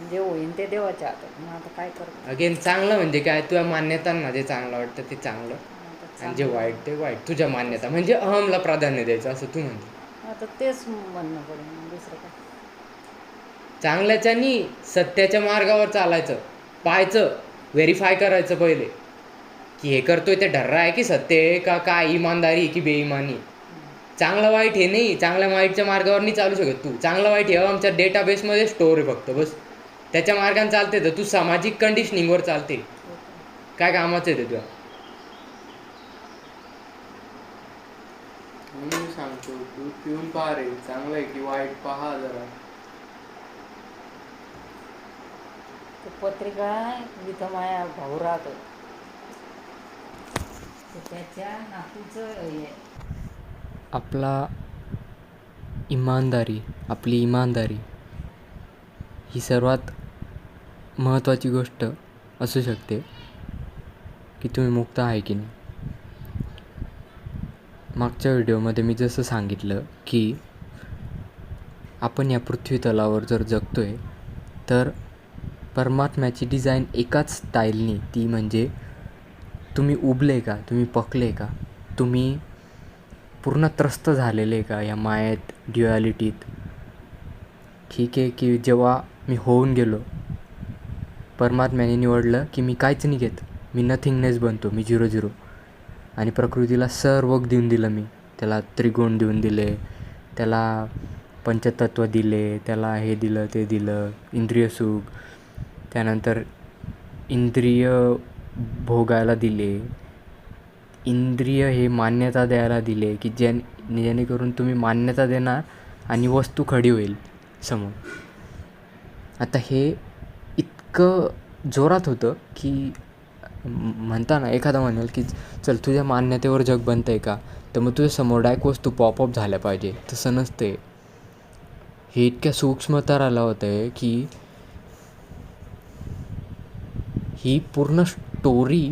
जे होईन ते देवाच्या हातात. मग आता काय करतो. अगेन चांगलं म्हणजे काय, तुझ्या मान्यतांना जे चांगलं वाटतं ते चांगलं, आणि जे वाईट ते वाईट. तुझ्या मान्यता म्हणजे अहमला प्राधान्य द्यायचं असं तू म्हणते. आता तेच म्हणणं पडेल, मग दुसरं काय. चांगल्याच्यानी सत्याच्या मार्गावर चालायचं, पाहायचं, व्हेरीफाय करायचं पहिले की हे करतोय ते ढर्रा आहे की सत्य आहे का, काय इमानदारी की बेईमानी. चांगलं वाईट हे नाही, चांगल्या वाईटच्या मार्गावर नाही चालू शकत तू. चांगलं वाईट हे आमच्या डेटाबेसमध्ये स्टोअर आहे फक्त, बस. त्याच्या मार्गाने चालते. तर तू सामाजिक कंडिशनिंगवर चालते, काय कामाचं आहे ते तुला. मी सांगतो तू पिऊन पहा रे, चांगलं आहे की वाईट पहा जरा. ते पत्रिका इथं माझ्या भाऊ राहतो, त्याच्या नातूचं हे. आपली इमानदारी ही सर्वात महत्त्वाची गोष्ट असू शकते की तुम्ही मुक्त आहे की नाही. मागच्या व्हिडिओमध्ये मी जसं सांगितलं की आपण या पृथ्वी तलावर जर जगतो आहे, तर परमात्म्याची डिझाईन एकाच स्टाईलनी, ती म्हणजे तुम्ही उबले का, तुम्ही पकले का, तुम्ही पूर्ण त्रस्त झालेले का या मायेत, ड्युॲलिटीत. ठीक आहे की जेव्हा मी होऊन गेलो, परमात्म्याने निवडलं की मी काहीच नाही घेत, मी नथिंगनेस बनतो, मी 0-0. आणि प्रकृतीला सर्व देऊन दिलं मी. त्याला त्रिगुण देऊन दिले, त्याला पंचतत्व दिले, त्याला हे दिलं ते दिलं, इंद्रिय सुख, त्यानंतर इंद्रिय भोगायला दिले, इंद्रिय हे मान्यता द्यायला दिले की जेणेकरून तुम्ही मान्यता देणार आणि वस्तू खडी होईल समोर. आता हे इतकं जोरात होतं की म्हणताना एखादा म्हणेल की चल तुझ्या मान्यतेवर जग बनतं आहे का, तर मग तुझ्या समोर डायरेक्ट वस्तू पॉपअप झाल्या पाहिजे. तसं नसते. हे इतक्या सूक्ष्मतराला होतं आहे की ही पूर्ण स्टोरी,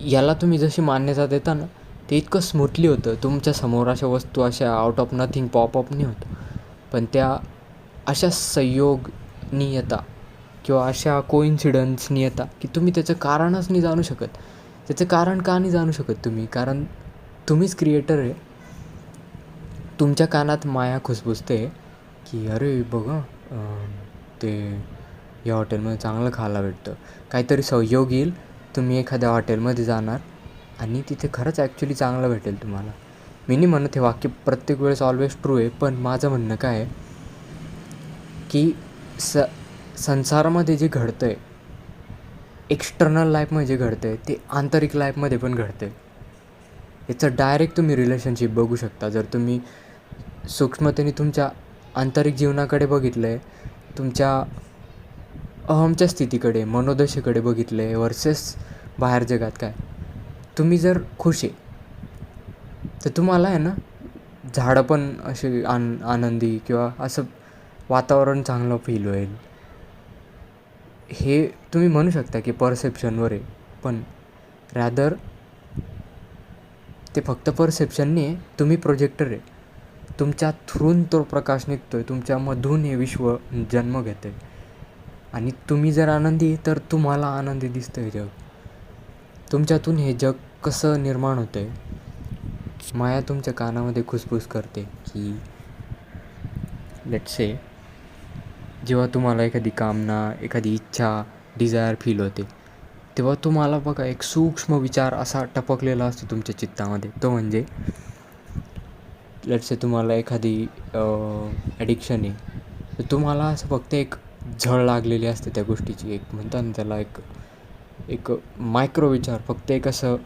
याला तुम्ही जशी मान्यता देता ना, ते इतकं स्मूथली होतं. तुमच्या समोर अशा वस्तू अशा आउट ऑफ नथिंग पॉपअप नाही होत, पण त्या अशा संयोगनी येता किंवा अशा कोइन्सिडन्सनी येता की तुम्ही त्याचं कारणच नाही जाणू शकत. त्याचं कारण का नाही जाणू शकत तुम्ही, कारण तुम्हीच क्रिएटर आहे. तुमच्या कानात माया खुसबुसते की अरे बघा ते या हॉटेलमध्ये चांगलं खायला भेटतं. काहीतरी संयोग येईल, तुम्ही एखाद्या हॉटेलमध्ये जाणार आणि तिथे खरंच ॲक्च्युली चांगलं भेटेल तुम्हाला. मी नाही म्हणत हे वाक्य प्रत्येक वेळेस ऑलवेज ट्रू आहे, पण माझं म्हणणं काय आहे की संसारामध्ये जे घडतं आहे, एक्स्टर्नल लाईफमध्ये जे घडतं आहे, ते आंतरिक लाईफमध्ये पण घडतं आहे. याचं डायरेक्ट तुम्ही रिलेशनशिप बघू शकता जर तुम्ही सूक्ष्मतेने तुमच्या आंतरिक जीवनाकडे बघितलं आहे, तुमच्या अहमच्या स्थितीकडे, मनोदशेकडे बघितलं आहे वर्सेस बाहेर जगात काय. तुम्ही जर खुश आहे तर तुम्हाला आहे ना झाडं पण असे आनंदी किंवा असं वातावरण चांगलं फील होईल. हे तुम्ही म्हणू शकता की परसेप्शनवर आहे, पण रॅदर ते फक्त परसेप्शन नाही आहे, तुम्ही प्रोजेक्टर आहे. तुमच्या थ्रून तो प्रकाश निघतो आहे, तुमच्यामधून हे विश्व जन्म घेतं आहे. आणि तुम्ही जर आनंदी आहे तर तुम्हाला आनंदी दिसतं आहे जग. तुमच्यातून हे जग कसं निर्माण होतं आहे. माया तुमच्या कानामध्ये खुसफुस करते की लेट्स से जेव्हा तुम्हाला एखादी कामना, एखादी इच्छा, डिझायर फील होते, तेव्हा तुम्हाला बघा एक सूक्ष्म विचार असा टपकलेला असतो तुमच्या चित्तामध्ये. तो म्हणजे लेट्स से तुम्हाला एखादी ॲडिक्शन आहे, तर तुम्हाला असं फक्त एक झळ लागलेली असते त्या गोष्टीची. एक म्हणतात ना त्याला एक मायक्रो विचार, फक्त एक असं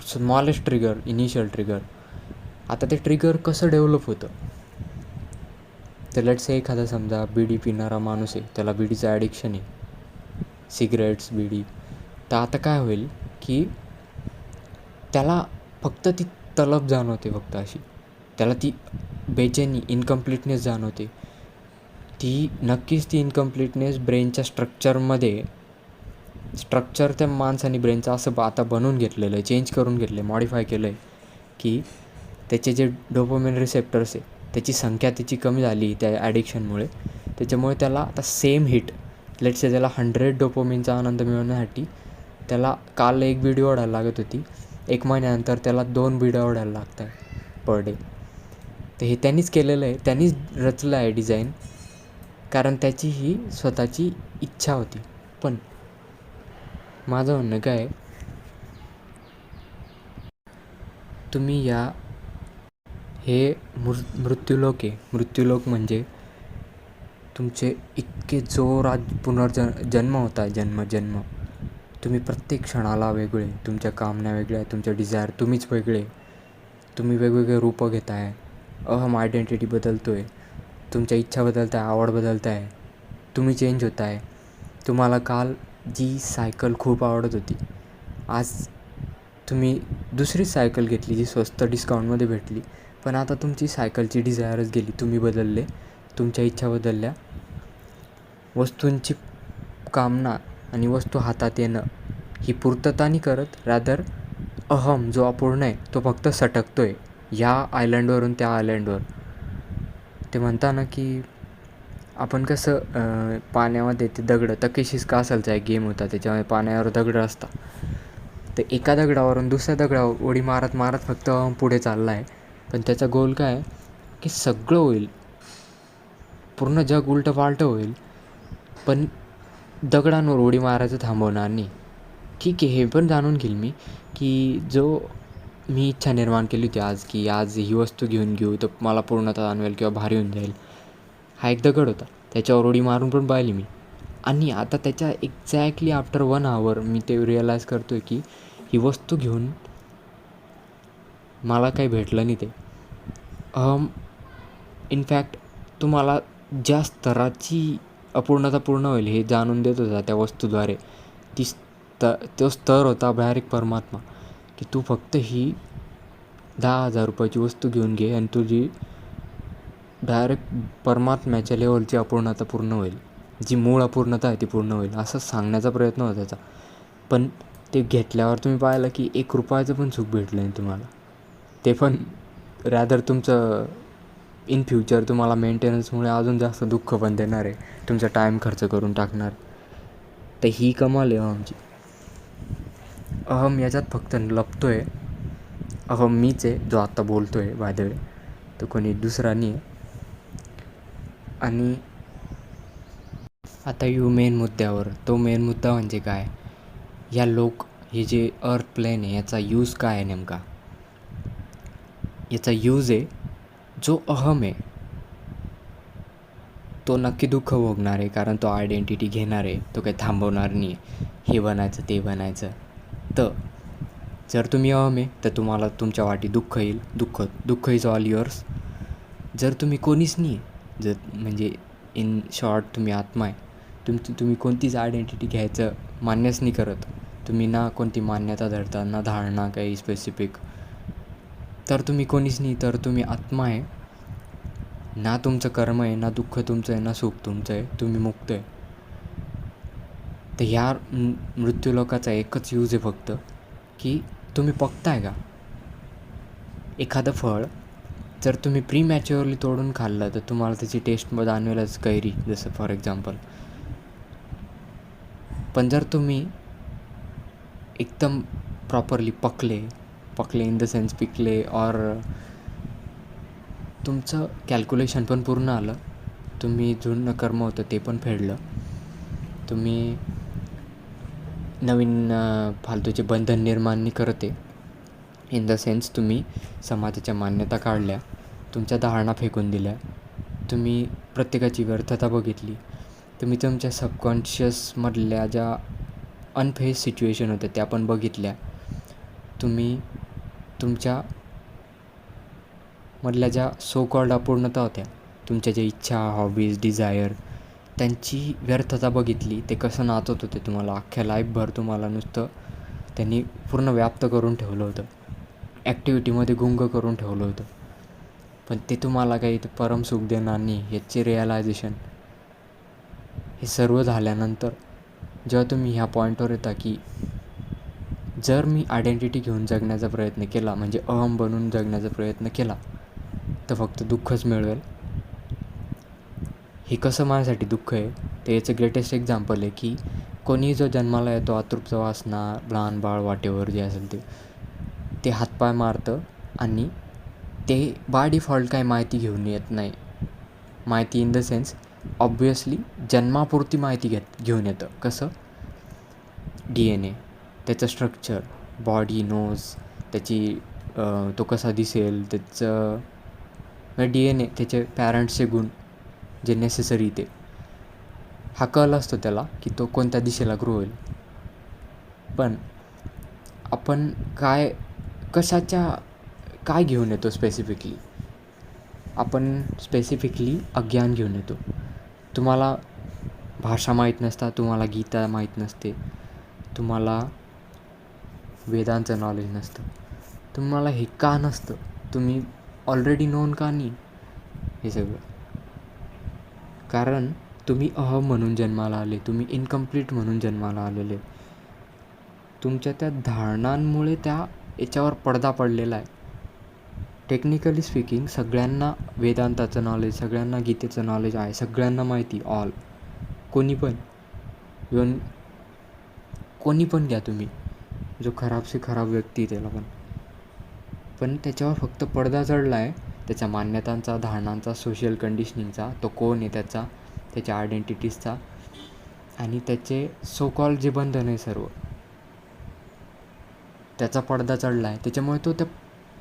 स्मॉलेस्ट ट्रिगर, इनिशियल ट्रिगर. आता ते ट्रिगर कसं डेव्हलप होतं, तर लेट्स से एखादा समजा बिडी पिणारा माणूस आहे, त्याला बिडीचं ॲडिक्शन आहे, सिगरेट्स, बिडी. तर आता काय होईल की त्याला फक्त ती तलब जाणवते, फक्त अशी त्याला ती बेचैनी, इनकम्प्लीटनेस जाणवते. ती नक्कीच ती इनकम्प्लीटनेस ब्रेनच्या स्ट्रक्चर त्या माणसाने ब्रेनचं असं आता बनवून घेतलेलं आहे, चेंज करून घेतलं आहे, मॉडिफाय केलं आहे की त्याचे जे डोपामाइन रिसेप्टर्स आहे त्याची संख्या त्याची कमी झाली त्या ॲडिक्शनमुळे. त्याच्यामुळे त्याला आता सेम हिट, लेट्स से त्याला 100 डोपामाइनचा आनंद मिळवण्यासाठी त्याला काल 1 बिडी ओढायला लागत होती, 1 महिन्यानंतर त्याला 2 बिड्या ओढायला लागत आहे पर डे. तर हे त्यांनीच केलेलं आहे, त्यांनीच रचलं आहे डिझाईन, कारण त्याची ही स्वतःची इच्छा होती. पण माझं म्हणणं काय आहे, तुम्ही हे मृत्यूलोक आहे. मृत्यूलोक म्हणजे तुमचे इतके जोरात जन्म होता आहे, जन्म. तुम्ही प्रत्येक क्षणाला वेगळे, तुमच्या कामना वेगळ्या, तुमच्या डिझायर तुम्हीच वेगळे, तुम्ही वेगवेगळे रूपं घेत आहे, अहम आयडेंटिटी बदलतो आहे, तुमच्या इच्छा बदलत आहे, आवड बदलत आहे, तुम्ही चेंज होत आहे. तुम्हाला काल जी सायकल खूप आवडत होती, आज तुम्ही दुसरी सायकल घेतली जी स्वस्त डिस्काउंटमध्ये भेटली, पण आता तुमची सायकलची डिझायरच गेली. तुम्ही बदलले, तुमच्या इच्छा बदलल्या. वस्तूंची कामना आणि वस्तू हातात येणं ही पूर्तता नाही करत, रॅदर अहम जो अपूर्ण आहे तो फक्त सटकतो आहे ह्या आयलँडवरून त्या आयलँडवर. ते म्हणता ना की आपण कसं पाण्यामध्ये ते दगडं, तकेशीस कासलचा एक गेम होता, त्याच्यामध्ये पाण्यावर दगडं असतात, तर एका दगडावरून दुसऱ्या दगडावर उडी मारत मारत फक्त पुढे चालला आहे. पण त्याचा गोल काय आहे की सगळं होईल, पूर्ण जग उलटं पालटं होईल, पण दगडांवर उडी मारायचं थांबवणार नाही. ठीक आहे, हे पण जाणून घेईल मी की जो मी इच्छा निर्माण केली होती आज, की आज ही वस्तू घेऊ तर मला पूर्णतः जाणवेल किंवा भारी होऊन जाईल. हा एक दगड होता, त्याच्यावर उडी मारून पण पाहिली मी. आणि आता त्याच्या एक्झॅक्टली आफ्टर 1 आवर मी ते रिअलाईज करतो आहे की ही वस्तू घेऊन मला काही भेटलं नाही. ते इनफॅक्ट तुम्हाला ज्या स्तराची अपूर्णता पूर्ण होईल हे जाणून देत होता त्या वस्तूद्वारे. तो स्तर होता डायरेक्ट परमात्मा, की तू फक्त ही 10,000 रुपयाची वस्तू घेऊन घे आणि तुझी डायरेक्ट परमात्म्याच्या लेवलची अपूर्णता पूर्ण होईल, जी मूळ अपूर्णता आहे ती पूर्ण होईल, असं सांगण्याचा प्रयत्न होता त्याचा. पण ते घेतल्यावर तुम्ही पाहिलं की 1 रुपयाचं पण सुख भेटलं नाही तुम्हाला. ते पण रॅदर तुमचं इन फ्युचर तुम्हाला मेंटेनन्समुळे अजून जास्त दुःख पण देणार आहे, तुमचा टाईम खर्च करून टाकणार. तर ही कमाल आहे अहमची. अहम याच्यात फक्त लपतो आहे. अहम मीच आहे जो आत्ता बोलतो आहे, बाय द वे, तो कोणी दुसरा नाही आहे. आणि आता मेन मुद्द्यावर, तो मेन मुद्दा म्हणजे काय, हे जे अर्थ प्लेन आहे याचा यूज काय आहे नेमका. याचा यूज आहे, जो अहम आहे तो नक्की दुःख भोगणार आहे, कारण तो आयडेंटिटी घेणार आहे, तो काही थांबवणार नाही आहे हे बनायचं ते बनायचं. तर जर तुम्ही अहम आहे तर तुम्हाला तुमच्या वाटी दुःख येईल. दुःख इज ऑल युअर्स. जर तुम्ही कोणीच नाही आहे, जर म्हणजे इन शॉर्ट तुम्ही आत्मा आहे, तुम्ही कोणतीच आयडेंटिटी घ्यायचं मान्यच नाही करत, तुम्ही ना कोणती मान्यता धरता ना धारणा काही स्पेसिफिक, तर तुम्ही कोणीच नाही, तर तुम्ही आत्मा आहे. ना तुमचं कर्म आहे, ना दुःख तुमचं आहे, ना सुख तुमचं आहे, तुम्ही मुक्त आहे. तर ह्या मृत्यूलोकाचा एकच यूज आहे फक्त, की तुम्ही बघताय का एखादं फळ जर तुम्ही प्री मॅच्युअरली तोडून खाल्लं तर तुम्हाला त्याची टेस्ट जाणवेलच, कैरी जसं फॉर एक्झाम्पल. पण जर तुम्ही एकदम प्रॉपरली पकले इन द सेन्स पिकले, और तुमचं कॅल्क्युलेशन पण पूर्ण आलं, तुम्ही जुनं कर्म होतं ते पण फेडलं, तुम्ही नवीन फालतूचे बंधन निर्माण नाही करते, इन द सेन्स तुम्ही समाजाच्या मान्यता काढल्या, तुमच्या धारणा फेकून दिल्या, तुम्ही प्रत्येकाची व्यर्थता बघितली, तुम्ही तुमच्या सबकॉन्शियसमधल्या ज्या अनफेस सिच्युएशन होत्या त्या पण बघितल्या, तुम्ही तुमच्या मधल्या ज्या सो कॉल्ड अपूर्णता होत्या, तुमच्या ज्या इच्छा, हॉबीज, डिझायर, त्यांची व्यर्थता बघितली, ते कसं नाचत होते तुम्हाला अख्ख्या लाईफभर, तुम्हाला नुसतं त्यांनी पूर्ण व्याप्त करून ठेवलं होतं, ॲक्टिव्हिटीमध्ये गुंग करून ठेवलं होतं, पण ते तुम्हाला काही परम सुख देणार नाही याचे रिअलायझेशन. हे सर्व झाल्यानंतर जेव्हा तुम्ही ह्या पॉईंटवर येता की जर मी आयडेंटिटी घेऊन जगण्याचा प्रयत्न केला, म्हणजे अहम बनून जगण्याचा प्रयत्न केला, तर फक्त दुःखच मिळवेल. हे कसं माझ्यासाठी दुःख आहे ते याचं ग्रेटेस्ट एक्झाम्पल आहे की कोणी जो जन्माला येतो, अतृप्त वासना, लहान बाळ, वाटेवर जे असेल ते हातपाय मारतं आणि ते बाय डिफॉल्ट काही माहिती घेऊन येत नाही. माहिती इन द सेन्स ऑब्वियसली जन्मापुरती माहिती घेऊन येतं. कसं? DNA, त्याचं स्ट्रक्चर, बॉडी, नोज, त्याची तो कसा दिसेल, त्याचं DNA, त्याचे पॅरेंट्सचे गुण जे नेसेसरी, ते हा कल असतो त्याला की तो कोणत्या दिशेला ग्रो होईल. पण आपण काय घेऊन येतो स्पेसिफिकली? आपण स्पेसिफिकली अज्ञान घेऊन येतो. तुम्हाला भाषा माहीत नसता, तुम्हाला गीता माहीत नसते, तुम्हाला वेदांचं नॉलेज नसतं, तुम्हाला हे का नसतं, तुम्ही ऑलरेडी नोन का नाही हे सगळं? कारण तुम्ही अहम म्हणून जन्माला आले, तुम्ही इनकम्प्लीट म्हणून जन्माला आलेले. तुमच्या त्या धारणांमुळे त्या याच्यावर पडदा पडलेला आहे. टेक्निकली स्पीकिंग सगळ्यांना वेदांताचं नॉलेज, सगळ्यांना गीतेचं नॉलेज आहे, सगळ्यांना माहिती, ऑल, कोणी पण, इवन कोणी पण घ्या तुम्ही, जो खराबसे खराब व्यक्ती त्याला पण त्याच्यावर फक्त पडदा चढला आहे त्याच्या मान्यतांचा, धारणांचा, सोशल कंडिशनिंगचा, तो कोण आहे त्याच्या आयडेंटिटीजचा, आणि त्याचे सो कॉल्ड जे बंधन आहे सर्व, त्याचा पडदा चढला आहे. त्याच्यामुळे तो त्या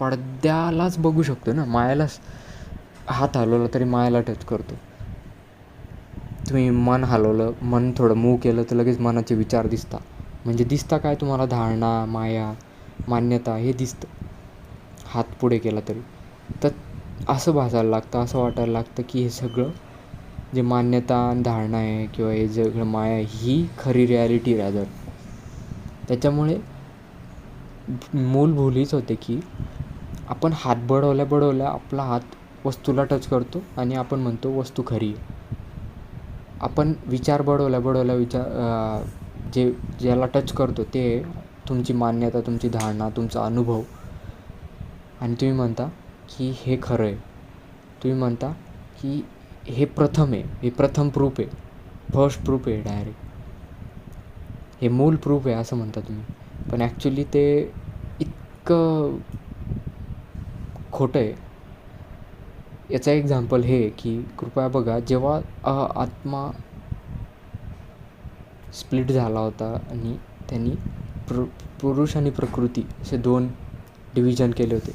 पडद्यालाच बघू शकतो ना, मायालाच हात हलवला तरी मायाला टच करतो. तुम्ही मन हलवलं, मन थोडं मूव केलं तर लगेच मनाचे विचार दिसता. म्हणजे दिसता काय तुम्हाला? धारणा, माया, मान्यता हे दिसतं. हात पुढे केला तरी तर असं भासायला लागतं, असं वाटायला लागतं की हे सगळं जे मान्यता आणि धारणा आहे किंवा हे सगळं माया ही खरी रिॲलिटी रादर. त्याच्यामुळे मूलभूत हीच होते की आपण हात बढवल्या आपला हात वस्तूला टच करतो आणि आपण म्हणतो वस्तू खरी आहे. आपण विचार बढवल्या ज्याला टच करतो ते तुमची मान्यता, तुमची धारणा, तुमचा अनुभव, आणि तुम्ही म्हणता की हे खरं आहे. तुम्ही म्हणता की हे प्रथम आहे, हे प्रथम प्रूफ आहे, फर्स्ट प्रूफ आहे, डायरेक्ट हे मूल प्रूफ आहे असं म्हणता तुम्ही. पण ॲक्च्युली ते इतकं खोटं आहे. याचं एक्झाम्पल हे की कृपया बघा, जेव्हा आत्मा स्प्लिट झाला होता आणि त्यांनी पुरुष आणि प्रकृती असे 2 डिव्हिजन केले होते,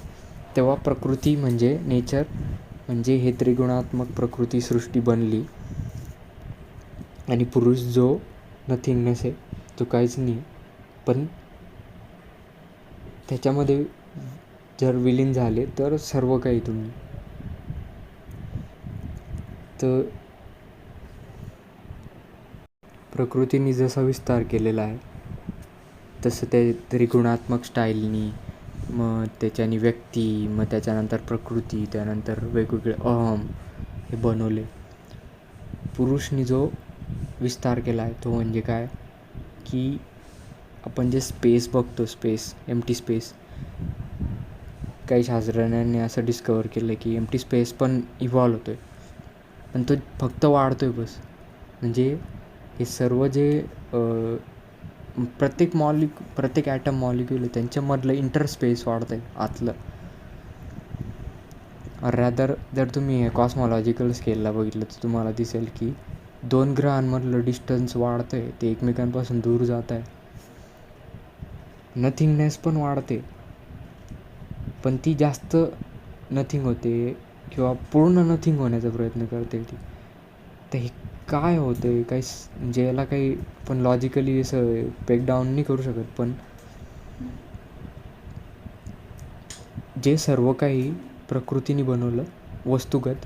तेव्हा प्रकृती म्हणजे नेचर, म्हणजे हे त्रिगुणात्मक प्रकृती सृष्टी बनली, आणि पुरुष जो नथिंगनेस आहे, तो काहीच नाही, पण त्याच्यामध्ये जर विलीन झाले तर सर्व काही तुम्ही. तर प्रकृतीने जसा विस्तार केलेला आहे तसं ते त्रिगुणात्मक स्टाईलनी, मग त्याच्याने व्यक्ती, मग त्याच्यानंतर प्रकृती, त्यानंतर वेगवेगळे अहम हे बनवले. पुरुषनी जो विस्तार केला आहे तो म्हणजे काय की आपण जे स्पेस बघतो, स्पेस, एम्प्टी स्पेस, काही शास्त्रज्ञांनी असं डिस्कवर केलं की एम्प्टी स्पेस पण इव्हॉल्व होतो आहे, पण तो फक्त वाढतो आहे बस. म्हणजे हे सर्व जे प्रत्येक ॲटम मॉलिक्यूल आहे त्यांच्यामधलं इंटरस्पेस वाढतं आहे आतलं. रॅदर जर तुम्ही हे कॉस्मॉलॉजिकल स्केलला बघितलं तर तुम्हाला दिसेल की 2 ग्रहांमधलं डिस्टन्स वाढतं आहे, ते एकमेकांपासून दूर जात आहे. नथिंगनेस पण वाढते, पण ती जास्त नथिंग होते किंवा पूर्ण नथिंग होण्याचा प्रयत्न करते ती. तर हे काय होतं आहे, काही म्हणजे याला काही पण लॉजिकली असं ब्रेकडाऊन नाही करू शकत, पण जे सर्व काही प्रकृतीने बनवलं वस्तुगत,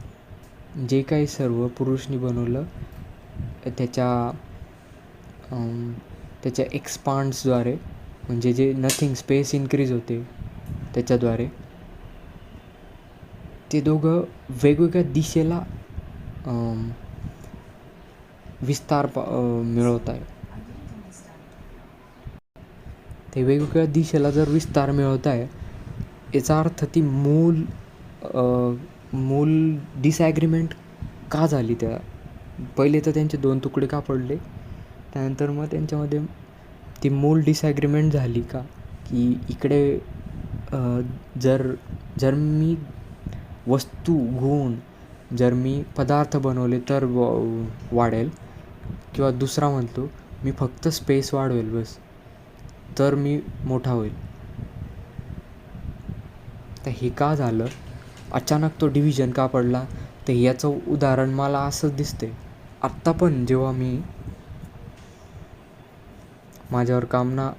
जे काही सर्व पुरुषनी बनवलं त्याच्या एक्सपांड्सद्वारे, म्हणजे जे नथिंग स्पेस इन्क्रीज होते त्याच्याद्वारे, ते दोघं वेगवेगळ्या दिशेला विस्तार मिळवत आहे. ते वेगवेगळ्या दिशेला जर विस्तार मिळवत आहे याचा अर्थ ती मूल डिसॲग्रीमेंट का झाली. त्या पहिले तर त्यांचे 2 तुकडे का पडले, त्यानंतर मग त्यांच्यामध्ये ती मूल डिसॲग्रीमेंट झाली का की इकडे जर मी वस्तू, गुण, जर मी पदार्थ बनवले तर वाढेल, किंवा दुसरा म्हणतो मी फक्त स्पेस वाढवेल बस तर मी मोठा होईल. तर हे का झालं, अचानक तो डिव्हिजन का पडला, तर याचं उदाहरण मला असंच दिसते. आत्ता पण जेव्हा मी माझ्यावर कामना,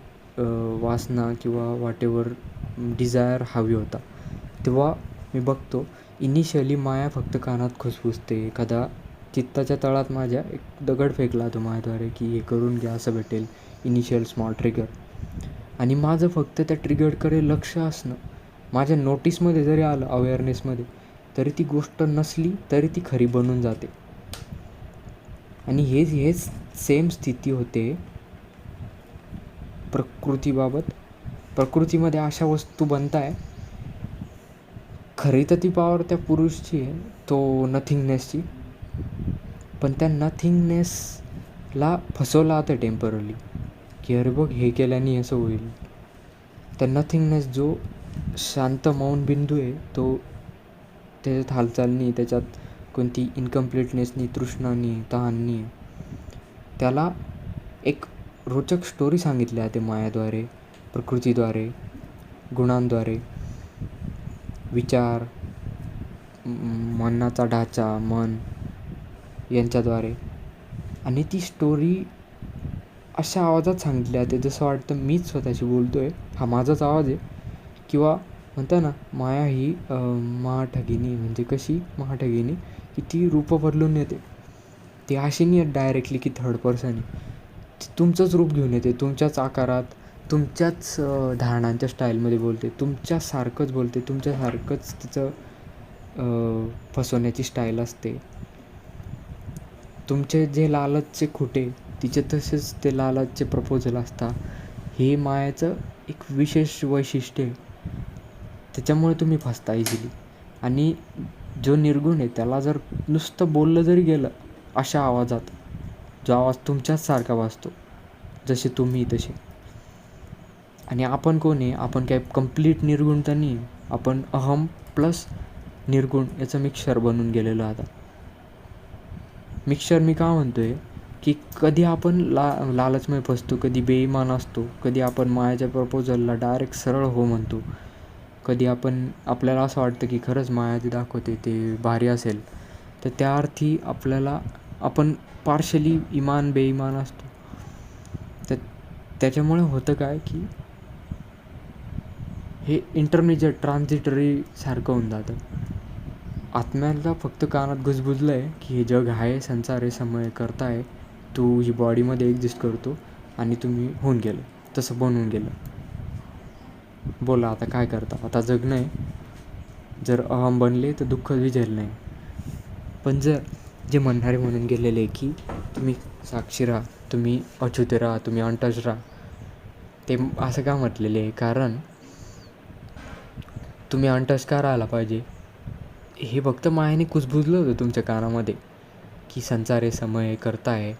वासना किंवा वॉटेवर डिझायर हवी होता, तेव्हा मी बघतो इनिशियली माया फक्त कानात खुसफुसते. एखादा चित्ताच्या तळात माझ्या एक दगड फेकला तो माझ्याद्वारे की हे करून घ्या असं भेटेल, इनिशियल स्मॉल ट्रिगर. आणि माझं फक्त त्या ट्रिगरकडे लक्ष असणं, माझ्या नोटीसमध्ये जरी आलं, अवेअरनेसमध्ये, तरी ती गोष्ट नसली तरी ती खरी बनून जाते. आणि हेच सेम स्थिती होते प्रकृतीबाबत. प्रकृतीमध्ये अशा वस्तू बनत आहे, खरी तर ती पॉवर त्या पुरुषची आहे, तो नथिंगनेसची, पण त्या नथिंगनेसला फसवलं आता टेम्पररी की अरे बघ हे केल्याने असं होईल. त्या नथिंगनेस जो शांत मौन बिंदू आहे, तो त्याच्यात हालचाल नाही, त्याच्यात कोणती इनकम्प्लीटनेस नाही, तृष्णा नाही, तहान नाही, त्याला एक रोचक स्टोरी सांगितली आहे ते मायाद्वारे, प्रकृतीद्वारे, गुणांद्वारे, विचार, मनाचा ढाचा, मन यांच्याद्वारे. आणि ती स्टोरी अशा आवाजात सांगितली आहे जसं वाटतं मीच स्वतःशी बोलतो आहे, हा माझाच आवाज आहे. किंवा म्हणता ना, माया ही महाठगिनी, म्हणजे कशी महाठगिनी की ती रूपं बदलून येते. ती अशी नाही येत डायरेक्टली की थर्ड पर्सन, तुमचंच रूप घेऊन येते, तुमच्याच आकारात, तुमच्याच धारणांच्या स्टाईलमध्ये बोलते, तुमच्यासारखंच बोलते, तुमच्यासारखंच तिचं फसवण्याची स्टाईल असते. तुमचे जे लालचचे खुटे तिचे तसेच ते लालचचे प्रपोजल असतात. हे मायाचं एक विशेष वैशिष्ट्य आहे, त्याच्यामुळे तुम्ही फसता इझिली. आणि जो निर्गुण आहे त्याला जर नुसतं बोललं जरी गेलं अशा आवाजात, जो आवाज तुमच्याच सारखा वाजतो, जसे तुम्ही तसे. आणि आपण कोण आहे, आपण काय कंप्लीट निर्गुण तर नाही, आपण अहम प्लस निर्गुण याचं मिक्सर बनून गेलेलं. आता मिक्सर मी का म्हणतो आहे की कधी आपण लालचमय फसतो, कधी बेईमान असतो, कधी आपण मायाच्या प्रपोजलला डायरेक्ट सरळ हो म्हणतो, कधी आपल्याला असं वाटतं की खरंच माया जे दाखवते ते भारी असेल, तर त्या अर्थी आपण पार्शली इमान बेईमान असतो. तर त्याच्यामुळे होतं काय की हे इंटरमिजिएट ट्रान्झिटरी सारखं होऊन जातं. आत्म्याला फक्त कानात घुसबुजलं आहे की हे जग आहे, संसार आहे, समय करता आहे, तू ही बॉडीमध्ये एक्झिस्ट करतो आणि तुम्ही होऊन गेलं, तसं बनवून गेलं. बोला आता काय करता, आता जगणं आहे. जर अहम बनले तर दुःख विझेल नाही. पण जर जे म्हणणारे म्हणून गेलेले की तुम्ही साक्षी राहा, तुम्ही अछूते राहा, तुम्ही अनटच राहा, ते असं का म्हटलेले आहे? कारण तुम्ही अनटच का राहायला पाहिजे? हे फक्त मायाने कुजबुजलं होतं तुमच्या कानामध्ये की संसार आहे, समय आहे, करता आहे,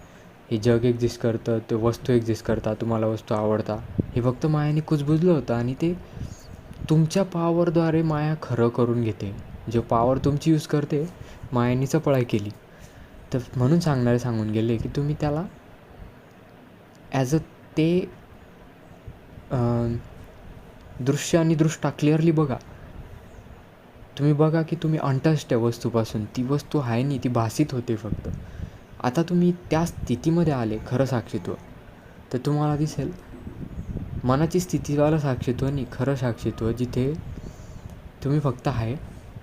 हे जग एक्झिस्ट करतं, ते वस्तू एक्झिस्ट करतात, तुम्हाला वस्तू आवडता, हे फक्त मायाने कुजबुजलं होतं. आणि ते तुमच्या पॉवरद्वारे माया खरं करून घेते. जो पॉवर तुमची यूज करते मायाने चपळाई केली. तर म्हणून सांगणारे सांगून गेले की तुम्ही त्याला ॲज अ ते दृश्य आणि दृष्टा क्लिअरली बघा. तुम्ही बघा की तुम्ही अनटच्ड आहे वस्तूपासून. ती वस्तू आहे नाही, ती भासित होते फक्त. आता तुम्ही त्या स्थितीमध्ये आले खरं साक्षीत्व, तर तुम्हाला दिसेल मनाची स्थितीवालं साक्षीत्व नाही, खरं साक्षीत्व जिथे तुम्ही फक्त आहे.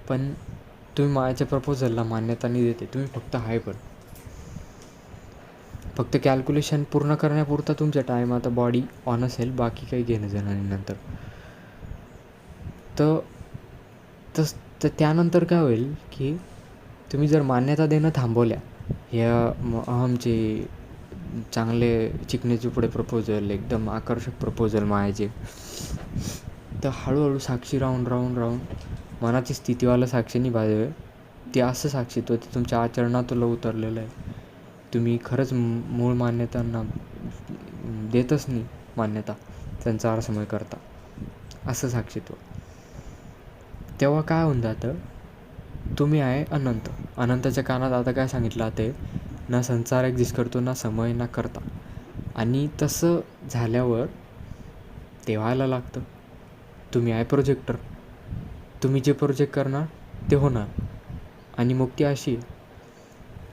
पण तुम्ही मायाच्या प्रपोजलला मान्यता नाही देते, तुम्ही फक्त आहे. पण फक्त कॅल्क्युलेशन पूर्ण करण्यापुरता तुमचा टाईम आता बॉडी ऑन असेल, बाकी काही घेणं देणं नाही नंतर. तर त्यानंतर काय होईल की तुम्ही जर मान्यता देणं थांबवल्या या अहमचे चांगले चिकने चुपडे प्रपोजल, एकदम आकर्षक प्रपोजल मायाचे, तर हळूहळू साक्षी राहून मनाची स्थितीवाला साक्षी नाही पाहिजे. ते असं साक्षीत्व ते तुमच्या आचरणातून उतरलेलं आहे. तुम्ही खरंच मूळ मान्यतांना देतच नाही मान्यता, संसार समय करता, असं साक्षीत्व. तेव्हा काय होऊन जातं, तुम्ही आहे अनंत. अनंताच्या कानात आता काय सांगितलं ते ना संसार एक्झिस्ट करतो, ना समय, ना करता. आणि तसं झाल्यावर ते व्हायला लागतं. तुम्ही आहे प्रोजेक्टर, तुम्ही जे प्रोजेक्ट करणार ते होणार. आणि मुक्ती अशी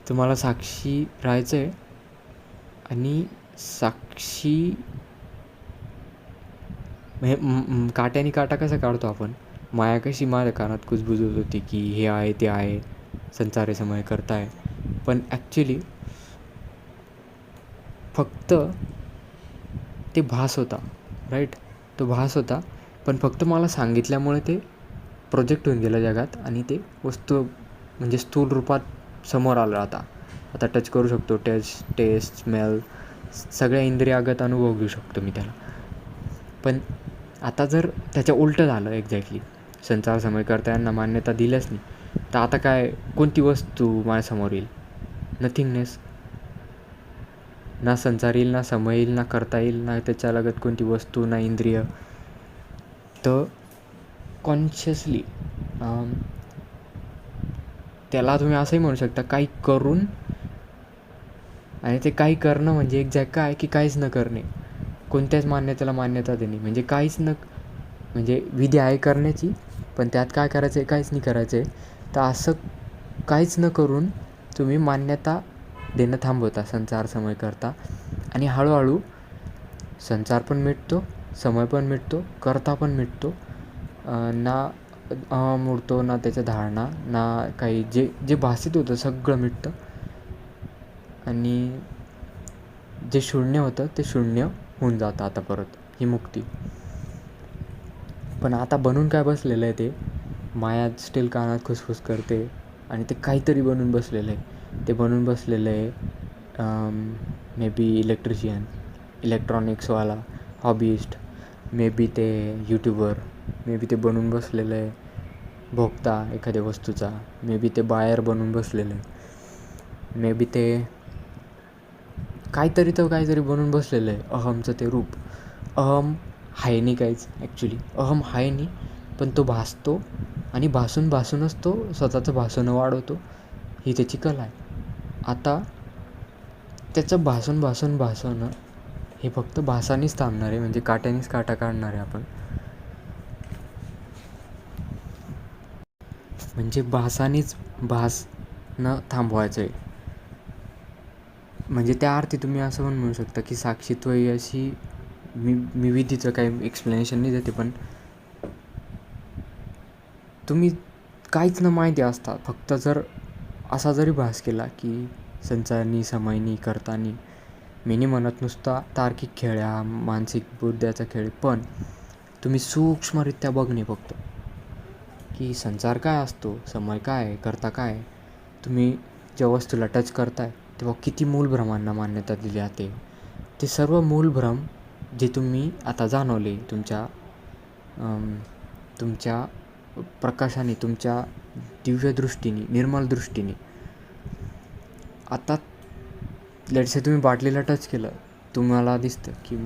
तुम्हाला साक्षी राहायचं आहे. आणि साक्षी म्हणजे काट्याने काटा कसा काढतो आपण, माया कशी माझ्या कानात कुजबुजत होती की हे आहे, ते आहे, संसार आहे, समय करता आहे. पण ॲक्च्युली फक्त ते भास होता, राईट? तो भास होता, पण फक्त मला सांगितल्यामुळे ते प्रोजेक्ट होऊन गेलं जगात. आणि ते वस्तू म्हणजे स्थूल रूपात समोर आलं. आता टच करू शकतो, टेस्ट, स्मेल, सगळ्या इंद्रियागत अनुभव घेऊ शकतो मी त्याला. पण आता जर त्याच्या उलटं झालं, एक्झॅक्टली संसार समय करता यांना मान्यता दिल्याच नाही, तर आता काय, कोणती वस्तू माझ्यासमोर येईल? नथिंगनेस. ना संसार येईल, ना समय येईल, ना करता येईल, ना त्याच्या लगत कोणती वस्तू, ना इंद्रिय. तर कॉन्शियसली त्याला तुम्ही असंही म्हणू शकता, काही करून. आणि ते काही करणं म्हणजे एक्झॅक्ट काय की काहीच न करणे, कोणत्याच मान्यतेला मान्यता देणे, म्हणजे काहीच न, म्हणजे विधी आहे करण्याची, पण त्यात काय करायचं आहे, काहीच नाही करायचं आहे. तर असं काहीच न करून तुम्ही मान्यता देणं थांबवता संसार समय करता. आणि हळूहळू संसार पण मिटतो, समय पण मिटतो, करता पण मिटतो. ना अहम उडतो, ना त्याच्या धारणा, ना काही जे भासित होतं सगळं मिटतं. आणि जे शून्य होतं ते शून्य होऊन जातं आता परत, ही मुक्ती. पण आता बनून काय बसलेलं आहे, ते माया स्टील कानात खुसफुस करते आणि ते काहीतरी बनून बसलेलं आहे. ते बनून बसलेलं आहे may be electrician, इलेक्ट्रॉनिक्सवाला, hobbyist, may be ते यूट्यूबर, मे बी ते बनून बसलेलं आहे भोक्ता एखाद्या वस्तूचा, मे बी ते बायर बनून बसलेलं आहे, मे बी ते काहीतरी बनून बसलेलं आहे. अहमचं ते रूप. अहम आहे नाही काहीच ॲक्च्युली, अहम आहे नाही, पण तो भासतो. आणि भासूनच तो स्वतःचं भासणं वाढवतो, ही त्याची कला आहे. आता त्याचं भासणं हे फक्त भासानेच थांबणार आहे, म्हणजे काट्यानेच काटा काढणार आहे आपण. म्हणजे भासानेच भासणं थांबवायचं आहे. म्हणजे त्या अर्थी तुम्ही असं पण म्हणू शकता की साक्षीत्व ही अशी, मी विधीचं काही एक्सप्लेनेशन नाही देते, पण तुम्ही काहीच न माहिती असता फक्त जर असा जरी भास केला की संचारनी समयनी करतानी, मी नाही म्हणत नुसता तार्किक खेळ हा मानसिक बुद्ध्याचा खेळ, पण तुम्ही सूक्ष्मरित्या बघणे फक्त की संसार काय असतो, समय काय आहे, करता काय आहे. तुम्ही ज्या वस्तूला टच करताय तेव्हा किती मूलभ्रमांना मान्यता दिली जाते. ते सर्व मूलभ्रम जे तुम्ही आता जाणवले तुमच्या प्रकाशाने, तुमच्या दिव्य दृष्टीने, निर्मल दृष्टीने. आता लेट्स से तुम्ही बाटलीला टच केलं, तुम्हाला दिसतं की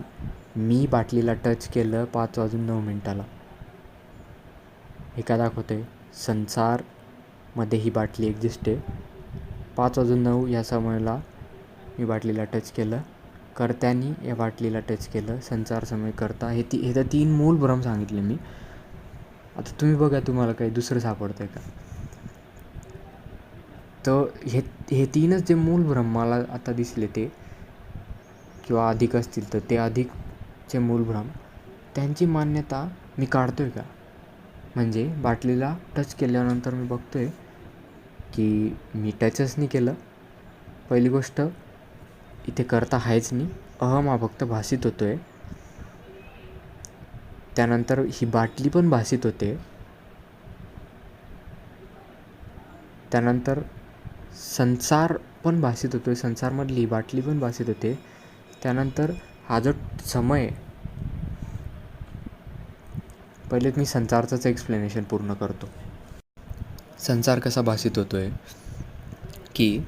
मी बाटलीला टच केलं 5:09. हे काय दाखवतं आहे, संसारमध्ये ही बाटली एक्झिस्ट आहे. 5:09 या समयाला मी बाटलीला टच केलं, कर्त्यानी या बाटलीला टच केलं, संसार समय करता. हे तर 3 मूलभ्रम सांगितले मी. आता तुम्ही बघा तुम्हाला काही दुसरं सापडतं आहे का. तर हे 3च जे मूलभ्रम मला आता दिसले ते, किंवा अधिक असतील तर ते अधिकचे मूलभ्रम, त्यांची मान्यता मी काढतो आहे का. म्हणजे बाटलीला टच केल्यानंतर मी बघतो आहे की मी टचच नाही केलं. पहिली गोष्ट, इथे करता आहेच नाही, अहम हा फक्त भासित होतो आहे. त्यानंतर ही बाटली पण भासित होते. त्यानंतर संसार पण भासित होतो आहे, संसारमधली ही बाटली पण भासित होते. त्यानंतर हा जो समय आहे, पहिले मी संसारचंच एक्सप्लेनेशन पूर्ण करतो. संसार कसा भासित होतो आहे की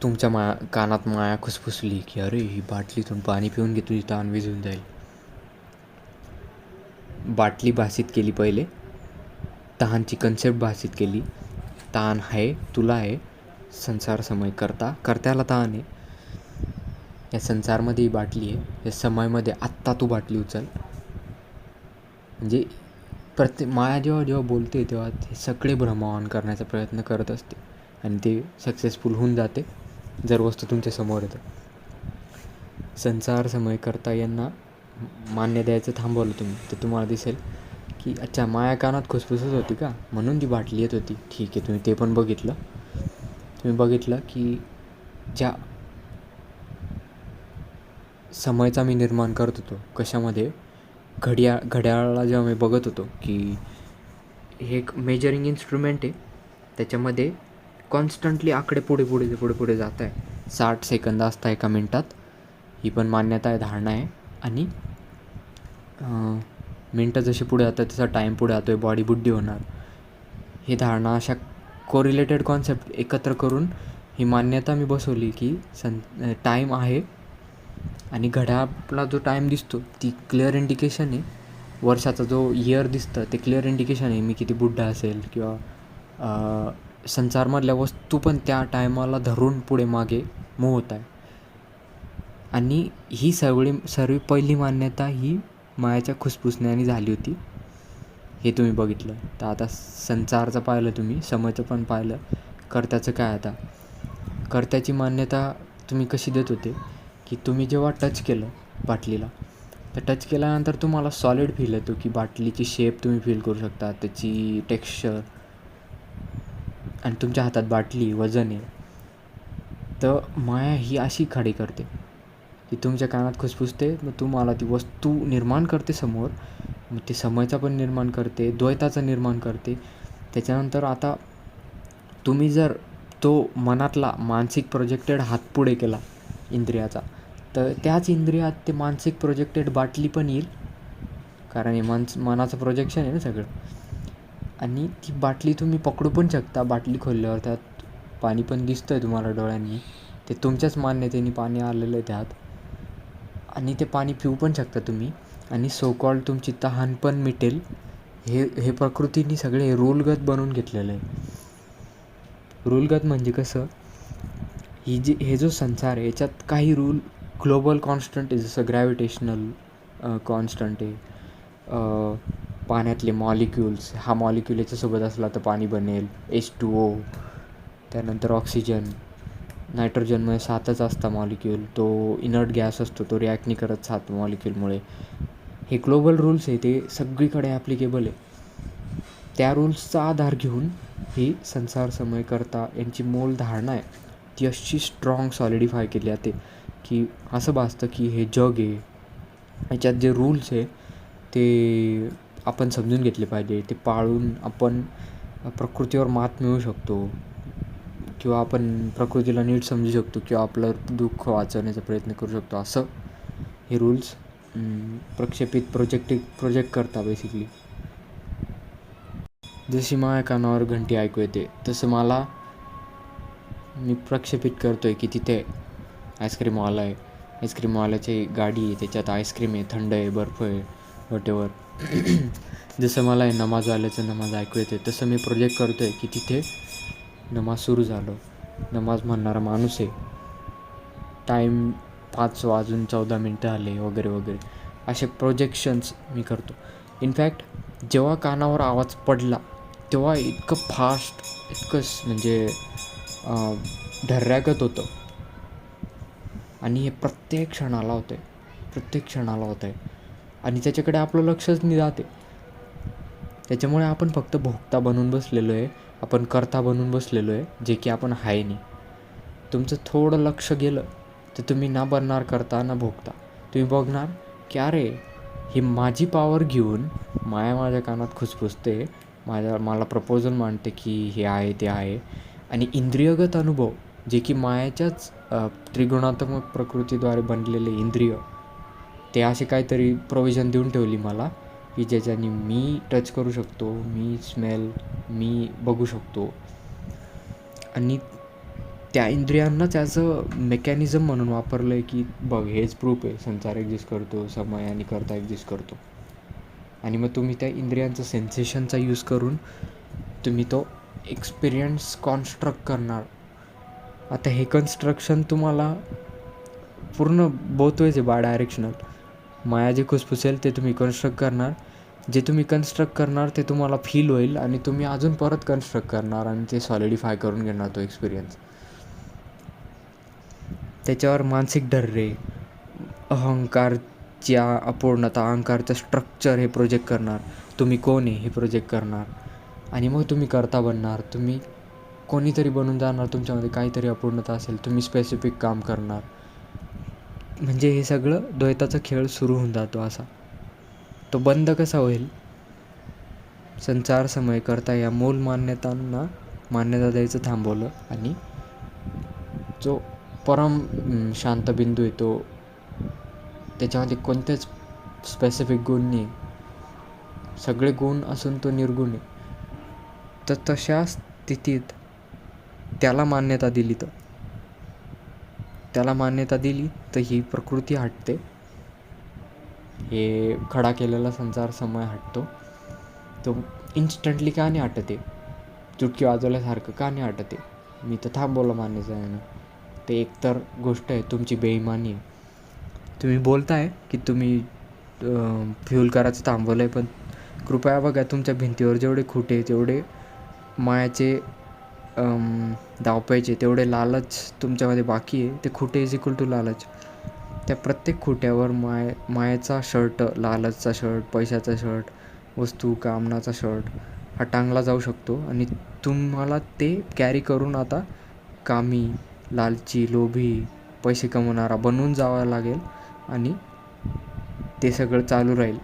तुमच्या कानात माया खुसफुसली की अरे ही बाटलीतून पाणी पिऊन घे, तुझी तहान विझून जाईल. बाटली भासित केली पहिले, तहानची कन्सेप्ट भासित केली. तहान आहे, तुला आहे, संसार समय कर्त्याला तहान आहे. या संसारमध्ये ही बाटली आहे, या समयमध्ये आत्ता तू बाटली उचल. म्हणजे माया जेव्हा बोलते तेव्हा ते सगळे भ्रमावन करण्याचा प्रयत्न करत असते आणि ते सक्सेसफुल होऊन जाते जर वस्तू तुमच्या समोर येतं. संसार समय करता यांना मान्य द्यायचं थांबवलं तुम्ही तर तुम्हाला दिसेल की अच्छा, माया कानात खुसफुसच होती का, म्हणून ती बाटली येत होती. ठीक आहे, तुम्ही ते पण बघितलं. तुम्ही बघितलं की ज्या समयचा मी निर्माण करत होतो कशामध्ये, घड्याळाला जेव्हा मी बघत होतो की हे एक मेजरिंग इन्स्ट्रुमेंट आहे, त्याच्यामध्ये कॉन्स्टंटली आकडे पुढे जात आहे. 60 सेकंद असतं एका मिनटात. ही पण मान्यता आहे, धारणा आहे. आणि मिनटं जशी पुढे जातात तसा टाईम पुढे जातो आहे, बॉडी बुड्डी होणार. ही धारणा, अशा कोरिलेटेड कॉन्सेप्ट एकत्र करून ही मान्यता मी बसवली की टाईम आहे आणि घड्याळाला जो टाईम दिसतो ती क्लिअर इंडिकेशन आहे. वर्षाचा जो इयर दिसतं ते क्लिअर इंडिकेशन आहे मी किती बुड्ढा असेल, किंवा संसारमधल्या वस्तू पण त्या टायमाला धरून पुढे मागे मूव्ह होत आहे. आणि ही सर्व पहिली मान्यता ही मायाच्या खुसफुसण्याने झाली होती, हे तुम्ही बघितलं. तर आता संसारचं पाहिलं तुम्ही, समयचं पण पाहिलं, कर्त्याचं काय. आता कर्त्याची मान्यता तुम्ही कशी देत होते की तुम्ही जेव्हा टच केलं बाटलीला, तर टच केल्यानंतर तुम्हाला सॉलिड फील येतो की बाटलीची शेप तुम्ही फील करू शकता, त्याची टेक्स्चर, आणि तुमच्या हातात बाटली, वजन आहे. तर माया ही अशी खाडी करते की तुमच्या कानात खुसफुसते, मग तुम्हाला ती वस्तू निर्माण करते समोर, मग ते समयचा पण निर्माण करते, द्वैताचं निर्माण करते. त्याच्यानंतर आता तुम्ही जर तो मनातला मानसिक प्रोजेक्टेड हात पुढे केला इंद्रियाचा, तर त्याच इंद्रियात ते मानसिक प्रोजेक्टेड बाटली पण येईल, कारण हे मनाचं प्रोजेक्शन आहे ना सगळं. आणि ती बाटली तुम्ही पकडू पण शकता. बाटली खोलल्यावर त्यात पाणी पण दिसतं आहे तुम्हाला डोळ्यांनी, ते तुमच्याच मान्यतेने पाणी आलेलं आहे त्यात, आणि ते पाणी पिऊ पण शकता तुम्ही. आणि सो कॉल्ड तुमची तहान पण मिटेल. हे प्रकृतीने सगळे रूलगत बनवून घेतलेलं आहे. रूलगत म्हणजे कसं, हे जो संसार आहे याच्यात काही रूल ग्लोबल कॉन्स्टंट आहे, जसं ग्रॅव्हिटेशनल कॉन्स्टंट आहे. पाण्यातले मॉलिक्युल्स, हा मॉलिक्यूल याच्यासोबत असला तर पाणी बनेल, H2O. त्यानंतर ऑक्सिजन, नायट्रोजनमुळे 7च असता मॉलिक्यूल, तो इनर्ट गॅस असतो, तो रिॲक्ट नाही करत 7 मॉलिक्यूलमुळे. हे ग्लोबल रूल्स आहे, ते सगळीकडे ॲप्लिकेबल आहे. त्या रूल्सचा आधार घेऊन ही संसार समयकर्ता यांची मूळ धारणा आहे ती अशी स्ट्रॉंग सॉलिडिफाय केली जाते की असं भासतं की हे जग आहे, याच्यात जे रूल्स आहे ते आपण समजून घेतले पाहिजे, ते पाळून आपण प्रकृतीवर मात मिळवू शकतो किंवा आपण प्रकृतीला नीट समजू शकतो किंवा आपलं दुःख वाचवण्याचा प्रयत्न करू शकतो. असं हे रूल्स प्रोजेक्ट करता बेसिकली. जशी माझ्या कानावर घंटी ऐकू येते तसं मी प्रक्षेपित करतो आहे की तिथे आईस्क्रीमवाला आहे, आईस्क्रीमवाल्याची गाडी आहे, त्याच्यात आईस्क्रीम आहे, थंड आहे, बर्फ आहे, वॉटेवर. जसं मला आहे नमाजवाल्याचं नमाज ऐकू येते तसं मी प्रोजेक्ट करतो आहे की तिथे नमाज सुरू झालं, नमाज म्हणणारा माणूस आहे, टाईम 5:14 आले वगैरे वगैरे. असे प्रोजेक्शन्स मी करतो. इनफॅक्ट जेव्हा कानावर आवाज पडला तेव्हा इतकं फास्ट, इतकं म्हणजे ढर्र्यागत होतं आणि हे प्रत्येक क्षणाला होतं आहे आणि त्याच्याकडे आपलं लक्षच नाही जाते. त्याच्यामुळे आपण फक्त भोगता बनून बसलेलो आहे, आपण कर्ता बनून बसलेलो आहे, जे की आपण आहे नाही. तुमचं थोडं लक्ष गेलं तर तुम्ही ना बनणार करता ना भोगता. तुम्ही बघणार की अरे ही माझी पॉवर घेऊन माया माझ्या कानात खुसफुसते, मला प्रपोजल मांडते की हे आहे ते आहे. आणि इंद्रियगत अनुभव जे की मायाच्याच त्रिगुणात्मक प्रकृतीद्वारे बनलेले इंद्रिय, ते असे काहीतरी प्रोव्हिजन देऊन ठेवली मला की ज्याच्याने मी टच करू शकतो, मी स्मेल, मी बघू शकतो. आणि त्या इंद्रियांना त्याचं मेकॅनिझम म्हणून वापरलं आहे की बघ हेच प्रूफ आहे, संसार एक्झिस्ट करतो, समय आणि कर्ता एक्झिस्ट करतो. आणि मग तुम्ही त्या इंद्रियांचा सेन्सेशनचा यूज करून तुम्ही तो एक्सपिरियन्स कॉन्स्ट्रक्ट करणार. आता हे कन्स्ट्रक्शन तुम्हाला पूर्ण बोथ वेज आहे, डायरेक्शनल. माया जे खुसफुसेल ते तुम्ही कन्स्ट्रक्ट करणार, जे तुम्ही कन्स्ट्रक्ट करणार ते तुम्हाला फील होईल आणि तुम्ही अजून परत कन्स्ट्रक्ट करणार आणि ते सॉलिडिफाय करून घेणार तो एक्सपिरियन्स. त्याच्यावर मानसिक ढर्रे, अहंकारच्या अपूर्णता, अहंकारचं स्ट्रक्चर हे प्रोजेक्ट करणार. तुम्ही कोण आहे हे प्रोजेक्ट करणार आणि मग तुम्ही करता बनणार. तुम्ही कोणीतरी बनून जाणार, तुमच्यामध्ये काहीतरी अपूर्णता असेल, तुम्ही स्पेसिफिक काम करणार. म्हणजे हे सगळं द्वैताचा खेळ सुरू होऊन जातो. असा तो बंद कसा होईल? संसार समय करता या मूल मान्यतांना मान्यता द्यायचं थांबवलं आणि जो परम शांत बिंदू आहे तो, त्याच्यामध्ये कोणतेच स्पेसिफिक गुण नाही, सगळे गुण असून तो निर्गुण आहे. तर तशा स्थितीत त्याला मान्यता दिली तर ही प्रकृती हटते, हे खडा केलेला संसार समय हटतो. तो इन्स्टंटली का नाही हटते? चुटकी वाजवल्यासारखं का नाही हटते? मी तर थांबवलं मान्यता. ते एकतर गोष्ट आहे तुमची बेईमानी आहे. तुम्ही बोलताय की तुम्ही फ्यूल करायचं थांबवलं आहे, पण कृपया बघा तुमच्या भिंतीवर जेवढे खुटे, जेवढे मायाचे धावपायचे, तेवढे लालच तुमच्यामध्ये बाकी आहे. ते खुटे इज इक्वल टू लालच. त्या प्रत्येक खुट्यावर मायाचा शर्ट, लालचचा शर्ट, पैशाचा शर्ट, वस्तू कामनाचा शर्ट हा टांगला जाऊ शकतो आणि तुम्हाला ते कॅरी करून आता कामी, लालची, लोभी, पैसे कमवणारा बनवून जावं लागेल आणि ते सगळं चालू राहील.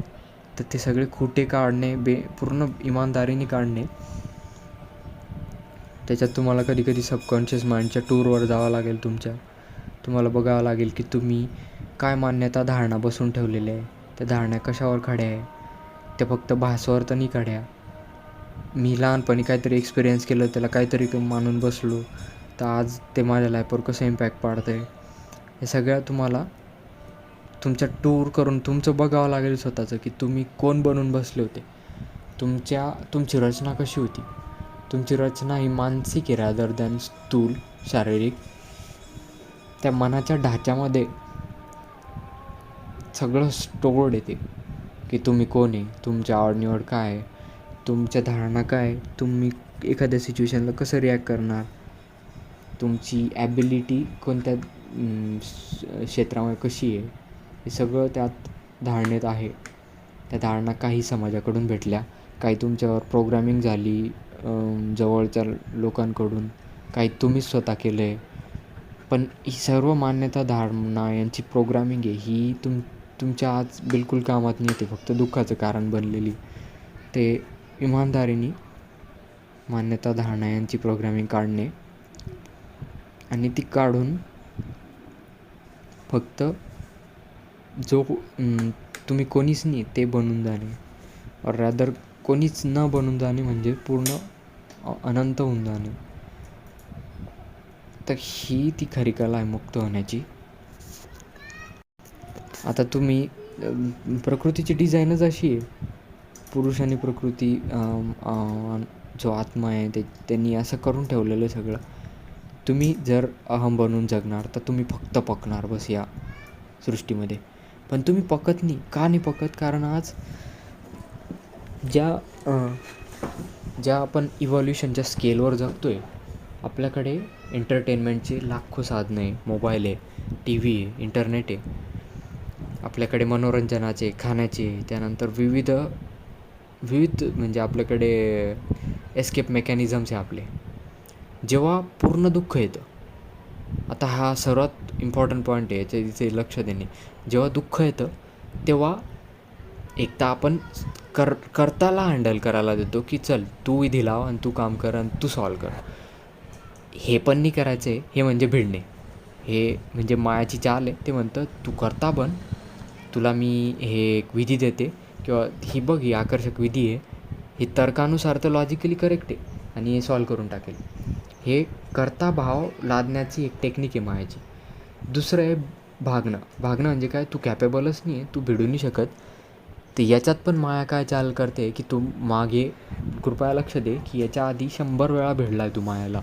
तर ते सगळे खुटे काढणे, पूर्ण इमानदारीने काढणे, त्याच्यात तुम्हाला कधी कधी सबकॉन्शियस माइंडच्या टूरवर जावं लागेल. तुम्हाला बघावं लागेल की तुम्ही काय मान्यता, धारणा बसून ठेवलेल्या आहे. त्या धारणा कशावर खड्या आहे? त्या फक्त भासवर तर नाही खड्या. मी लहानपणी काहीतरी एक्सपिरियन्स केलं, त्याला काहीतरी मानून बसलो, तर आज ते माझ्या लाईफवर कसं इम्पॅक्ट पाडतं आहे, हे सगळ्या तुम्हाला तुमच्या टूर करून तुमचं बघावं लागेल स्वतःचं की तुम्ही कोण बनून बसले होते. तुमची रचना कशी होती? तुमची रचना ही मानसिक आहे रादर दॅन स्थूल, शारीरिक. त्या मनाच्या ढाच्यामध्ये सगळं स्टोर्ड येते की तुम्ही कोण आहे, तुमची आवडनिवड काय आहे, तुमच्या धारणा काय, तुम्ही एखाद्या सिच्युएशनला कसं रिॲक्ट करणार, तुमची ॲबिलिटी कोणत्या क्षेत्रामध्ये कशी आहे, हे सगळं त्यात धारणेत आहे. त्या धारणा काही समाजाकडून भेटल्या, काही तुमच्यावर प्रोग्रॅमिंग झाली जवळच्या लोकांकडून, काही तुम्हीच स्वतः केलं आहे. पण ही सर्व मान्यता धारणा यांची प्रोग्रामिंग आहे ही तुमच्या आज बिलकुल कामात नाही येते, फक्त दुःखाचं कारण बनलेली. ते इमानदारीने मान्यता धारणा यांची प्रोग्रामिंग काढणे आणि ती काढून फक्त जो तुम्ही कोणीच नाही ते बनून जाणे, और रॅदर कोणीच न बनून जाणे म्हणजे पूर्ण अनंत होऊन जाणे. तर ही ती खरी कला आहे मुक्त होण्याची. आता तुम्ही प्रकृतीची डिझाईनच अशी आहे, पुरुष आणि प्रकृती जो आत्मा आहे त्यांनी असं करून ठेवलेलं आहे सगळं. तुम्ही जर अहम बनून जगणार तर तुम्ही फक्त पकणार बस या सृष्टीमध्ये. पण तुम्ही पकत नाही. का नाही पकत? कारण आज ज्या आपण इव्हॉल्युशनच्या स्केलवर जगतो आहे, आपल्याकडे एंटरटेनमेंटचे लाखो साधनं आहे. मोबाईल आहे, टी व्ही आहे, इंटरनेट आहे. आपल्याकडे मनोरंजनाचे, खाण्याचे, त्यानंतर विविध म्हणजे आपल्याकडे एस्केप मेकॅनिझम्स आहे आपले. जेव्हा पूर्ण दुःख येतं, आता हा सर्वात इम्पॉर्टंट पॉईंट आहे, याच्या इथे लक्ष देणे. जेव्हा दुःख येतं तेव्हा एकदा आपण कर्ताला हँडल करायला देतो की चल तू विधी लाव आणि तू काम कर आणि तू सॉल्व कर. हे पण नाही करायचं आहे, हे म्हणजे भिडणे. हे म्हणजे मायाची चाल आहे. ते म्हणतं तू करता बन, तुला मी हे एक विधी देते किंवा ही बघ ही आकर्षक विधी आहे, ही तर्कानुसार तर लॉजिकली करेक्ट आहे आणि हे सॉल्व करून टाकेल. हे करता भाव लादण्याची एक टेक्निक आहे मायाची. दुसरं आहे भागणं. भागणं म्हणजे काय? तू कॅपेबलच नाही आहे, तू भिडू नाही शकत. तर याच्यात पण माया काय चाल करते की तू मागे कृपया लक्ष दे की याच्या आधी 100 वेळा भिडला आहे तू मायाला,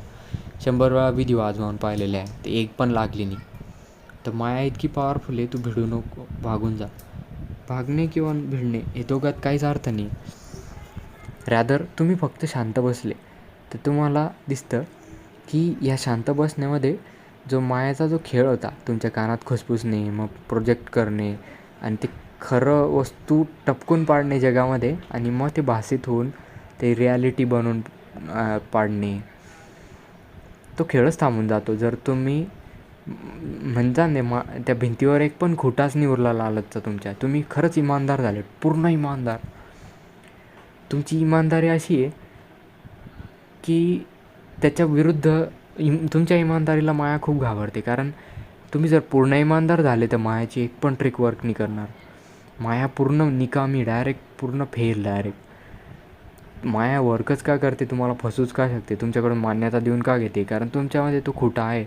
100 वेळा विधी वाजवून पाहिलेले आहे, ते एक पण लागली नाही. तर माया इतकी पॉवरफुल आहे, तू भिडू नको, भागून जा. भागणे किंवा भिडणे हे दोघात काहीच अर्थ नाही. रॅदर तुम्ही फक्त शांत बसले तर तुम्हाला दिसतं की या शांत बसण्यामध्ये जो मायाचा जो खेळ होता, तुमच्या कानात खुसफुसणे, मग प्रोजेक्ट करणे आणि ते खरं वस्तू टपकून पाडणे जगामध्ये आणि मग ते भासित होऊन ते रिॲलिटी बनवून पाडणे, तो खेळच थांबून जातो. जर तुम्ही म्हणता ना त्या भिंतीवर एक पण खोटाच नाही उरला लालचचा तुमच्या, तुम्ही खरंच इमानदार झाले, पूर्ण इमानदार. तुमची इमानदारी अशी आहे की त्याच्या विरुद्ध तुमच्या इमानदारीला माया खूप घाबरते. कारण तुम्ही जर पूर्ण इमानदार झाले तर मायाची एक पण ट्रिक वर्क नाही करणार. माया पूर्ण निकामी, डायरेक्ट पूर्ण फेल डायरेक्ट. माया वर्कच का करते? तुम्हाला फसूच का शकते? तुमच्याकडून मान्यता देऊन का घेते? कारण तुमच्यामध्ये तो खोटा आहे,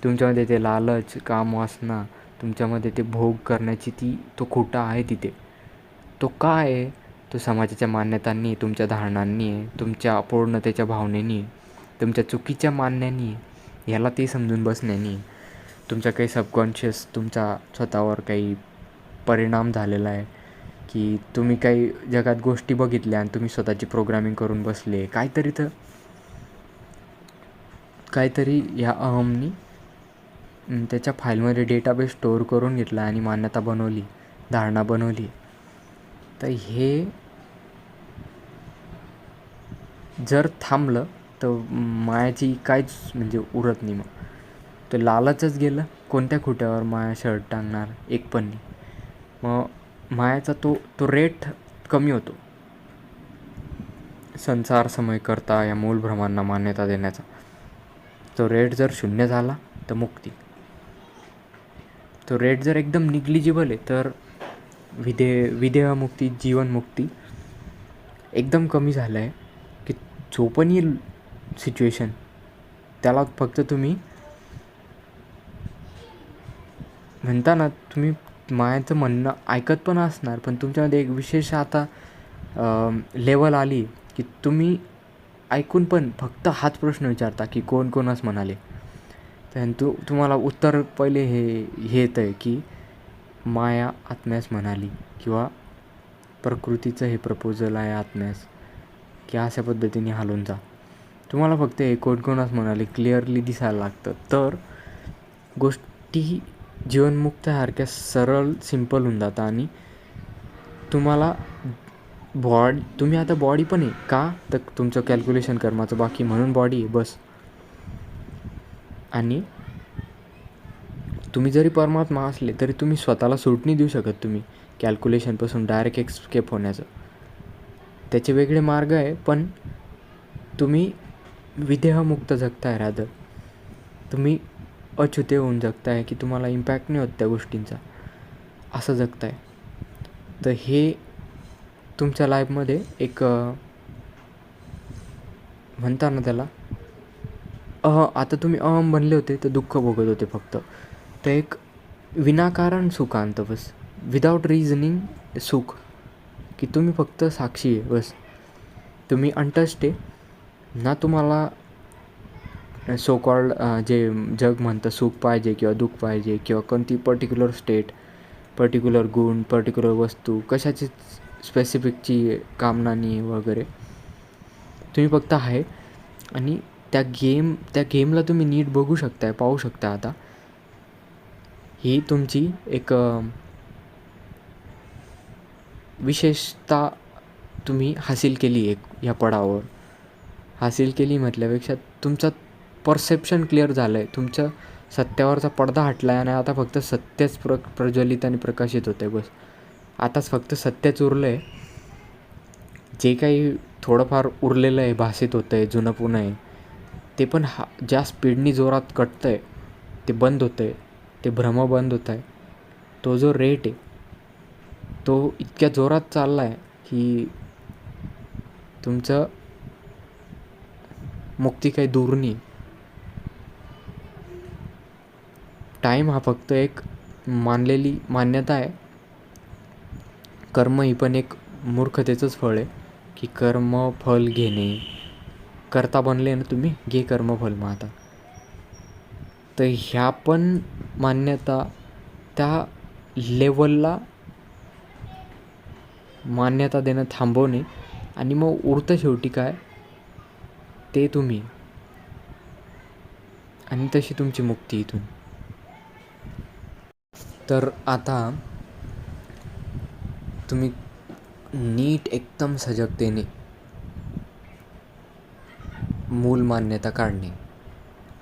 तुमच्यामध्ये ते लालच, काम वासना, तुमच्यामध्ये ते भोग करण्याची तो खोटा आहे तिथे. तो का आहे? तो समाजाच्या मान्यतांनी, तुमच्या धारणांनी आहे, तुमच्या अपूर्णतेच्या भावनेनी आहे, तुमच्या चुकीच्या मानण्यानी आहे, ह्याला ते समजून बसण्यानी, तुमच्या काही सबकॉन्शियस तुमच्या स्वतःवर काही परिणाम झालेला आहे की तुम्ही काही जगात गोष्टी बघितल्या आणि तुम्ही स्वतःची प्रोग्रामिंग करून बसले. काहीतरी ह्या अहमनी त्याच्या फाईलमध्ये डेटाबेस स्टोअर करून घेतला आणि मान्यता बनवली, धारणा बनवली. तर हे जर थांबलं तर मायाची काहीच म्हणजे उरत नाही. मग तो लालचच गेलं. कोणत्या खुट्यावर माया शर्ट टांगणार? एक पण नाही. मग मायाचा तो रेट कमी होतो. संसार समय करता या मूलभ्रमांना मान्यता देण्याचा तो रेट जर 0 झाला तर मुक्ती. तो रेट जर एकदम निग्लिजिबल आहे तर विदेहमुक्ती, जीवनमुक्ती एकदम कमी झालं आहे की जो पण येईल सिच्युएशन त्याला फक्त तुम्ही म्हणता ना, तुम्ही मायाचं म्हणणं ऐकत पण असणार, पण तुमच्यामध्ये एक विशेष आता लेवल आली की तुम्ही ऐकून पण फक्त हाच प्रश्न विचारता की कोण कोणास म्हणाले. तर तुम्हाला उत्तर पहिले हे येतं आहे की माया आत्म्यास म्हणाली किंवा प्रकृतीचं हे प्रपोजल आहे आत्म्यास की अशा पद्धतीने हालून जा. तुम्हाला फक्त हे कोण कोणास म्हणाले क्लिअरली दिसायला लागतं. तर गोष्टी जीवनमुक्तासारख्या सरळ सिम्पल होऊन जातात आणि तुम्हाला तुम्ही आता बॉडी पण आहे का, तर तुमचं कॅल्क्युलेशन कर्माचं बाकी म्हणून बॉडी आहे बस. आणि तुम्ही जरी परमात्मा असले तरी तुम्ही स्वतःला सूट नाही देऊ शकत तुम्ही कॅल्क्युलेशनपासून डायरेक्ट एक्स्केप होण्याचं. त्याचे वेगळे मार्ग आहे, पण तुम्ही विदेहमुक्त जगताय. रादर तुम्ही अछुते होऊन जगताय की तुम्हाला इम्पॅक्ट नाही होत त्या गोष्टींचा, असं जगताय. तर हे तुमच्या लाईफमध्ये एक म्हणता ना त्याला आता तुम्ही अहम बनले होते तर दुःख भोगत होते फक्त. तर एक विनाकारण सुख आणतं बस, विदाऊट रिझनिंग सुख, की तुम्ही फक्त साक्षी आहे बस. तुम्ही अनटच्ड आहे ना. तुम्हाला सो कॉल्ड जे जग म्हणतं सुख पाहिजे किंवा दुःख पाहिजे किंवा कोणती पर्टिक्युलर स्टेट, पर्टिक्युलर गुण, पर्टिक्युलर वस्तू, कशाची स्पेसिफिकची कामना नाही वगैरे. तुम्ही फक्त आहे. आणि त्या गेमला तुम्ही नीट बघू शकताय, पाहू शकता. आता ही तुमची एक विशेषता तुम्ही हासिल केली, एक ह्या पडावावर हासिल केली म्हटल्यापेक्षा तुमचं परसेप्शन क्लिअर झालं आहे. तुमच्या सत्यावरचा पडदा हटला आहे आणि आता फक्त सत्यच प्रज्वलित आणि प्रकाशित होतं आहे बस. आताच फक्त सत्यच उरलं आहे. जे काही थोडंफार उरलेलं आहे, भासित होतं आहे, जुनं पुणं आहे, ते पण ज्या स्पीडनी जोरात कटतं आहे ते बंद होतं आहे. ते भ्रम बंद होत आहे. तो जो रेट आहे तो इतक्या जोरात चालला आहे की तुमचं मुक्ती काही दूर नाही. टाईम हा फक्त एक मानलेली मान्यता आहे. कर्म ही पण एक मूर्खतेचंच फळ आहे की कर्म फल घेणे. करता बनले ना तुम्ही, घे कर्मफल मग आता. तर ह्या पण मान्यता त्या लेवलला मान्यता देणं थांबवणे आणि मग उरतं शेवटी काय, ते तुम्ही. आणि तशी तुमची मुक्ती इथून. तर आता तुम्ही नीट एकदम सजगतेने मूल मान्यता काढणे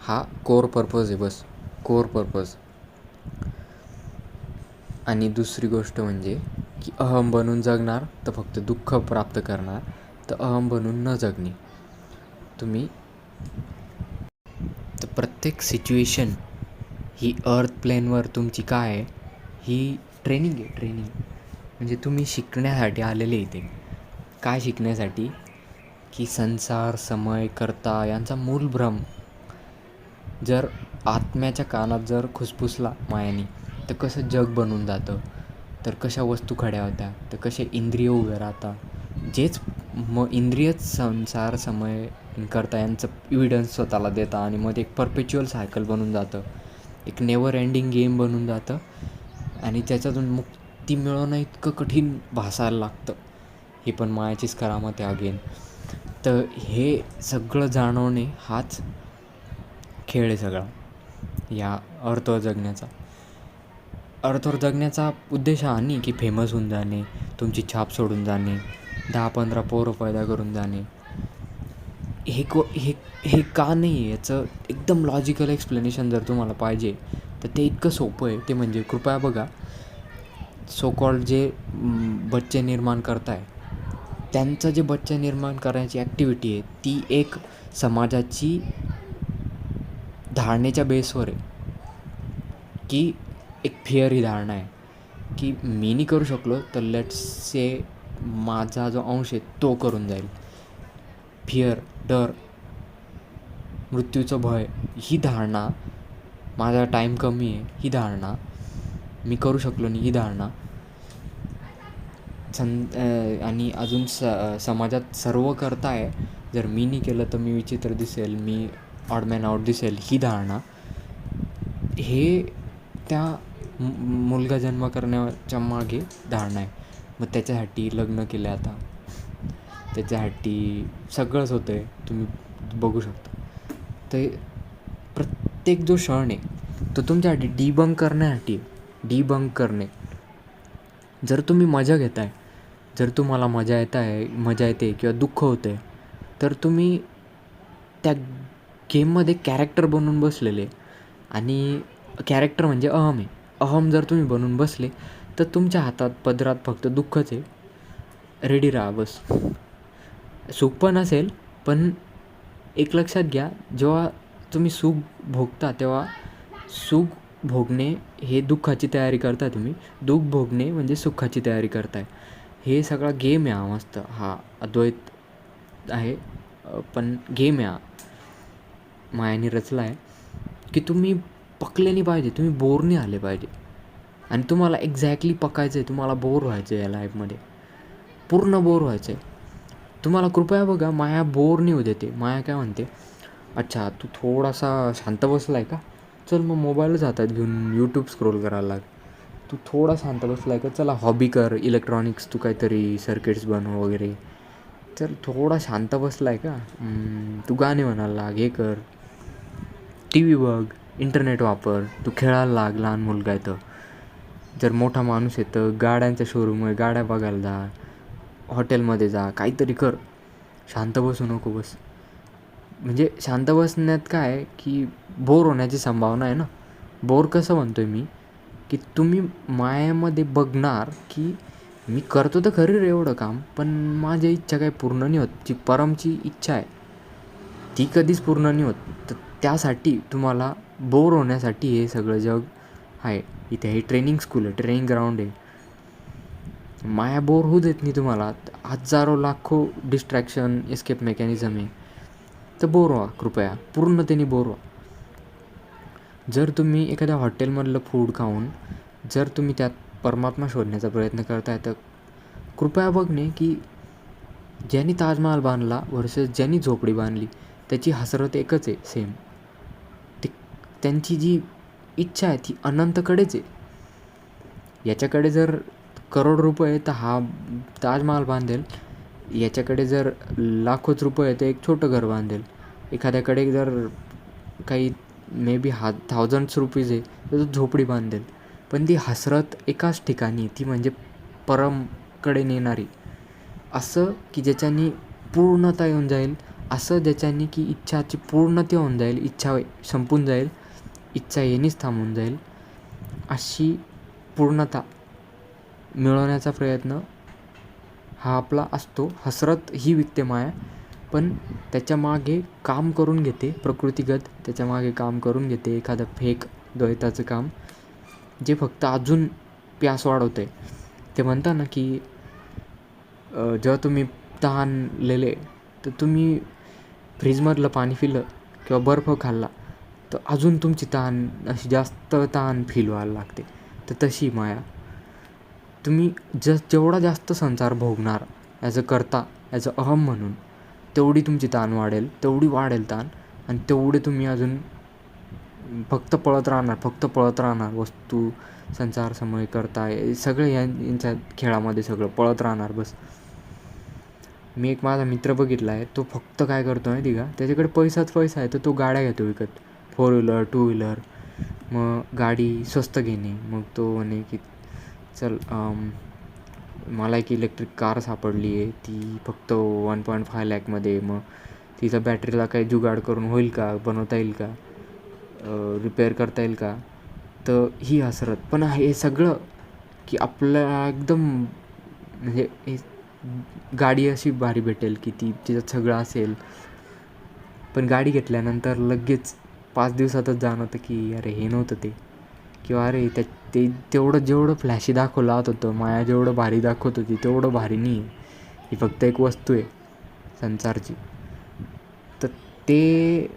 हा कोर पर्पज आहे बस, कोर पर्पज. आणि दुसरी गोष्ट म्हणजे की अहम बनून जगणार तर फक्त दुःख प्राप्त करणार, तर अहम बनून न जगणे. तुम्ही तर प्रत्येक सिच्युएशन ही अर्थ प्लेनवर तुमची काय आहे, ही ट्रेनिंग आहे. ट्रेनिंग म्हणजे तुम्ही शिकण्यासाठी आलेले इथे. काय शिकण्यासाठी, की संसार, समय, कर्ता यांचा मूल भ्रम जर आत्म्याच्या कानात जर खुसफुसला मायानी तर कसं जग बनून जातं, तर कशा वस्तू खड्या होत्या, तर कसे इंद्रिय उभे राहतात. जेच इंद्रियच संसार, समय, करता यांचं इव्हिडन्स स्वतःला देतं आणि मग एक परपेच्युअल सायकल बनून जातं, एक नेवर एंडिंग गेम बनून जातं. आणि त्याच्यातून मुक्ती मिळवणं इतकं कठीण भासायला लागतं. ही पण मायाचीच करामत आहे अगेन. तर हे सगळं जाणवणे हाच खेळ आहे सगळा या अर्थवर जगण्याचा. अर्थवर जगण्याचा उद्देश हा नाही की फेमस होऊन जाणे, तुमची छाप सोडून जाणे, 10-15 पोरं पैदा करून जाणे. हे का नाही आहे याचं एकदम लॉजिकल एक्सप्लेनेशन जर तुम्हाला पाहिजे तर ते इतकं सोपं आहे. ते म्हणजे कृपया बघा, सो कॉल्ड जे बच्चे निर्माण करताय, त्यांचं जे बच्चे निर्माण करायची ॲक्टिव्हिटी आहे ती एक समाजाची धारणेच्या बेसवर आहे. की एक फिअर ही धारणा आहे की मी नाही करू शकलो तर लेट्स से माझा जो अंश आहे तो करून जाईल. फिअर, डर, मृत्यूचं भय, ही धारणा, माझा टाईम कमी आहे ही धारणा, मी करू शकलो नाही ही धारणा, आणि अजून समाजात सर्व करता आहे, जर मी नाही केलं तर मी विचित्र दिसेल, मी ऑड मॅन आउट दिसेल, ही धारणा, हे त्या मुलगा जन्म करण्याच्या मागे धारणा आहे. मग त्याच्यासाठी लग्न केलं, आता त्याच्यासाठी सगळंच होतं आहे, तुम्ही बघू शकता. तर प्रत्येक जो क्षण आहे तो तुमच्यासाठी डिबंक करण्यासाठी, डिबंक करणे. जर तुम्ही मजा घेताय जर तुम्हाला मजा येते किंवा दुःख होतं आहे, तर तुम्ही त्या गेममध्ये कॅरेक्टर बनून बसलेले आणि कॅरेक्टर म्हणजे अहम आहे. अहम जर तुम्ही बनून बसले तर तुमच्या हातात पदरात फक्त दुःखच आहे. रेडी राहा बस. सुख पण असेल, पण एक लक्षात घ्या, जेव्हा तुम्ही सुख भोगता तेव्हा सुख भोगणे हे दुःखाची तयारी करता तुम्ही. दुःख भोगणे म्हणजे सुखाची तयारी करताय. हे सगळा गेम आहे हा मस्त. हा अद्वैत आहे, पण गेम आहे हा. मायाने रचला आहे की तुम्ही पकले नाही पाहिजे, तुम्ही बोर नाही आले पाहिजे. आणि तुम्हाला एक्झॅक्टली पकायचं आहे, तुम्हाला बोर व्हायचं आहे या लाईफमध्ये, पूर्ण बोर व्हायचं आहे तुम्हाला. कृपया बघा, माया बोर नाही होऊ देते. माया काय म्हणते, अच्छा तू थोडासा शांत बसला आहे का, चल मग मोबाईलच हातात घेऊन यूट्यूब स्क्रोल करायला लाग. तू थोडा शांत बसला आहे का, चला हॉबी कर, इलेक्ट्रॉनिक्स तू काहीतरी सर्किट्स बनव वगैरे. चल थोडा शांत बसला आहे का, तू गाणे म्हणायला लाग, हे कर, टी व्ही बघ, इंटरनेट वापर, तू खेळायला लाग, लहान मुलगा आहे तर. जर मोठा माणूस आहे तर गाड्यांच्या शोरूममध्ये गाड्या बघायला जा, हॉटेलमध्ये जा, काहीतरी कर. शांत बसू नको बस. म्हणजे शांत बसण्यात काय आहे की बोर होण्याची संभावना आहे ना. बोर कसं म्हणतो आहे मी, की तुम्ही मायामध्ये बघणार की मी करतो तर खरी रे एवढं काम, पण माझी इच्छा काही पूर्ण नाही होत. जी परमची इच्छा आहे ती कधीच पूर्ण नाही होत. तर त्यासाठी तुम्हाला बोर होण्यासाठी हे सगळं जग आहे. इथे हे ट्रेनिंग स्कूल आहे, ट्रेनिंग ग्राउंड आहे. माया बोर होऊ देत नाही तुम्हाला. हजारो लाखो डिस्ट्रॅक्शन एस्केप मेकॅनिझम आहे. तर बोर व्हा कृपया, पूर्णतेने बोर व्हा. जर तुम्ही एखाद्या हॉटेलमधलं फूड खाऊन जर तुम्ही त्यात परमात्मा शोधण्याचा प्रयत्न करताय, तर कृपया बघणे की ज्यांनी ताजमहाल बांधला वर्सेस ज्यांनी झोपडी बांधली, त्याची हसरत एकच आहे, सेम. ते त्यांची जी इच्छा आहे ती अनंतकडेच आहे. याच्याकडे जर करोड रुपये तर हा ताजमहाल बांधेल, याच्याकडे जर लाखोच रुपये तर एक छोटं घर बांधेल. एखाद्याकडे जर काही मे बी थाउजंड्स रुपीज आहे तर तो झोपडी बांधेल. पण ती हसरत एकाच ठिकाणी, ती म्हणजे परमकडे नेणारी. असं की ज्याच्यानी पूर्णता येऊन जाईल, असं ज्याच्यानी की इच्छाची पूर्णता होऊन जाईल, इच्छा संपून जाईल, इच्छा येणेच थांबून जाईल, अशी पूर्णता मिळवण्याचा प्रयत्न हा आपला असतो. हसरत ही विकते माया, पण त्याच्यामागे काम करून घेते प्रकृतीगत. त्याच्यामागे काम करून घेते एखादं फेक द्वैताचं काम, जे फक्त अजून प्यास वाढवतं आहे. ते म्हणता ना की जेव्हा तुम्ही तहानलेले तर तुम्ही फ्रीजमधलं पाणी पिलं किंवा बर्फ खाल्ला तर अजून तुमची तहान अशी जास्त तहान फील व्हायला लागते. तर तशी माया. तुम्ही जेवढा जास्त संसार भोगणार ॲज अ करता, ॲज अ अहम म्हणून, तेवढी तुमची ताण वाढेल, तेवढी वाढेल ताण, आणि तेवढे तुम्ही अजून फक्त पळत राहणार. वस्तू, संसार, समय, करता, सगळं यांच्या खेळामध्ये सगळं पळत राहणार बस. मी एक माझा मित्र बघितला आहे, तो फक्त काय करतो माहिती का, त्याच्याकडे पैसा आहे, तर तो गाड्या घेतो विकत, 4 व्हीलर 2 व्हीलर. मग गाडी स्वस्त घेणे, मग तो म्हणे की चल मला एक इलेक्ट्रिक कार सापडली आहे, ती फक्त 1.5 लाखमध्ये. मग तिचा बॅटरीला काही जुगाड करून होईल का, बनवता येईल का, रिपेअर करता येईल का. तर ही हसरत. पण हे सगळं की आपल्याला एकदम म्हणजे गाडी अशी भारी भेटेल की तिच्यात सगळं असेल, पण गाडी घेतल्यानंतर लगेच 5 दिवसातच जाणवतं की अरे हे नव्हतं ते, किंवा अरे ते तेवढं जेवढं फ्लॅशी दाखवलं होतं, माया जेवढं भारी दाखवत होती तेवढं भारी नाही आहे, ही फक्त एक वस्तू आहे संसारची. तर ते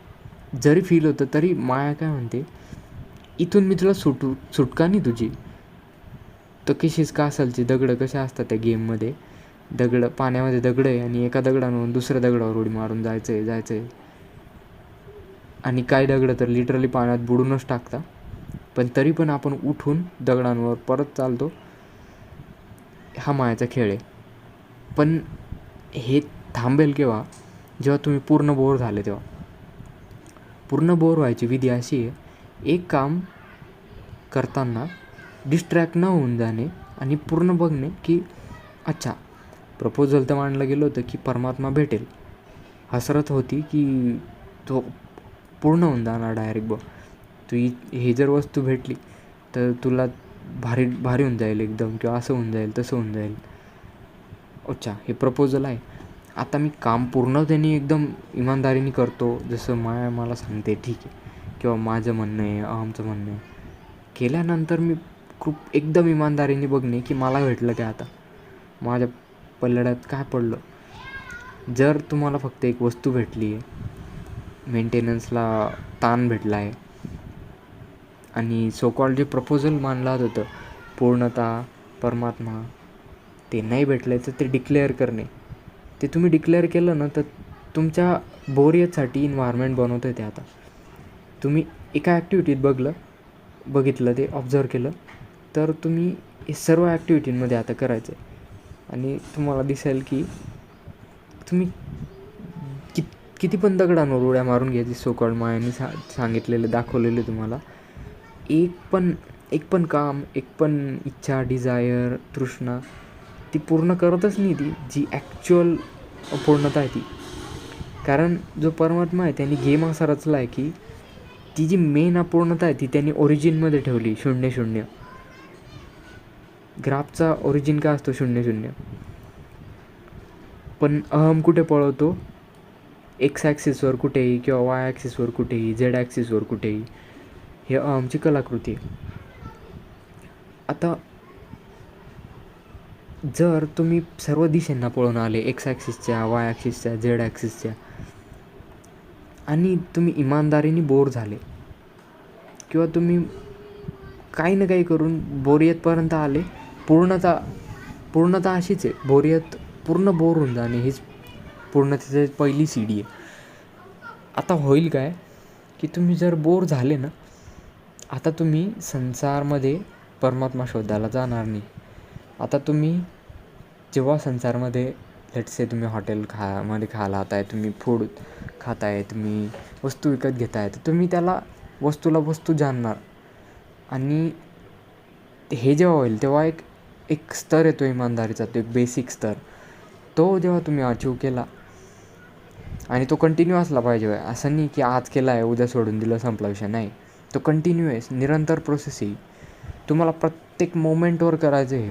जरी फील होतं तरी माया काय म्हणते, इथून मी तुला सुटका नाही तुझी. तर कशीच का असालची दगडं कशा असतात त्या गेममध्ये, पाण्यामध्ये दगडं आहे आणि एका दगडावरून दुसऱ्या दगडावर उडी मारून जायचं आहे. आणि काय दगडं तर लिटरली पाण्यात बुडूनच टाकता, पण तरी पण आपण उठून दगडांवर परत चालतो. हा मायाचा खेळ आहे. पण हे थांबेल केव्हा, जेव्हा तुम्ही पूर्ण बोर झाले तेव्हा. पूर्ण बोर व्हायची विधी अशी आहे, एक काम करताना डिस्ट्रॅक्ट न होऊन जाणे आणि पूर्ण बघणे की अच्छा प्रपोजल तर मांडलं गेलं होतं की परमात्मा भेटेल. हसरत होती की तो पूर्ण होऊन जाणार डायरेक्ट बघ. तू हे जर वस्तू भेटली तर तुला भारी भारी होऊन जाईल एकदम, किंवा असं होऊन जाईल तसं होऊन जाईल. अच्छा, हे प्रपोजल आहे. आता मी काम पूर्णतेने एकदम इमानदारीने करतो, जसं माया मला सांगते ठीक आहे, किंवा माझं म्हणणं आहे, अहमचं म्हणणं आहे. केल्यानंतर मी खूप एकदम इमानदारीने बघणे की मला भेटलं काय, आता माझ्या पल्ल्यात काय पडलं. जर तुम्हाला फक्त एक वस्तू भेटली आहे, मेंटेनन्सला ताण भेटला आहे, आणि सो कॉल्ड जे प्रपोजल मानलं होतं पूर्णता, परमात्मा, ते नाही भेटलं तर ते डिक्लेअर करणे. ते तुम्ही डिक्लेअर केलं ना तर तुमच्या बोरियतसाठी इन्व्हायरमेंट बनवतं आहे ते. आता तुम्ही एका ॲक्टिव्हिटीत बघितलं ते ऑब्झर्व केलं तर तुम्ही हे सर्व ॲक्टिव्हिटींमध्ये आता करायचं आहे, आणि तुम्हाला दिसेल की तुम्ही किती पण दगडांवर उड्या मारून घ्यायची सो कॉल्ड मायाने सांगितलेले दाखवलेले तुम्हाला. एक पण काम, एक पण इच्छा, डिझायर, तृष्णा ती पूर्ण करतच नाही ती, जी ॲक्च्युअल पूर्णता आहे ती. कारण जो परमात्मा आहे त्यांनी गेम असा रचला आहे की ती जी मेन अपूर्णता आहे ती त्यांनी ओरिजिनमध्ये ठेवली, 0-0. ग्राफचा ओरिजिन काय असतो 0-0. पण अहम कुठे पळवतो, एक्स ॲक्सिसवर कुठेही, किंवा वाय ॲक्सिसवर कुठेही, झेड ॲक्सिसवर कुठेही. हे अहमची कलाकृती आहे. आता जर तुम्ही सर्व दिशेंना पळून आले, एक्स ॲक्सिसच्या, वाय ॲक्सिसच्या, झेड ॲक्सिसच्या, आणि तुम्ही इमानदारीने बोर झाले, किंवा तुम्ही काही ना काही करून बोरियतपर्यंत आले. पूर्णता अशीच आहे, बोरियत पूर्ण बोर होऊन जाणे हीच पूर्णतेची पहिली सीडी आहे. आता होईल काय की तुम्ही जर बोर झाले ना, आता तुम्ही संसारमध्ये परमात्मा शोधायला जाणार नाही. आता तुम्ही जेव्हा संसारमध्ये लेट्स से तुम्ही हॉटेलमध्ये खायला जाताय, तुम्ही फूड खाताय, तुम्ही वस्तू विकत घेताय, तर तुम्ही त्याला वस्तूला वस्तू जाणणार. आणि हे जेव्हा होईल तेव्हा एक स्तर येतो इमानदारीचा, तो एक बेसिक स्तर. तो जेव्हा तुम्ही अचीव केला, आणि तो कंटिन्यू असला पाहिजे. असं नाही की आज केला आहे उद्या सोडून दिलं संपला विषय, नाही. तो कंटिन्युअस निरंतर प्रोसेस आहे. तुम्हाला प्रत्येक मोमेंटवर करायचं आहे.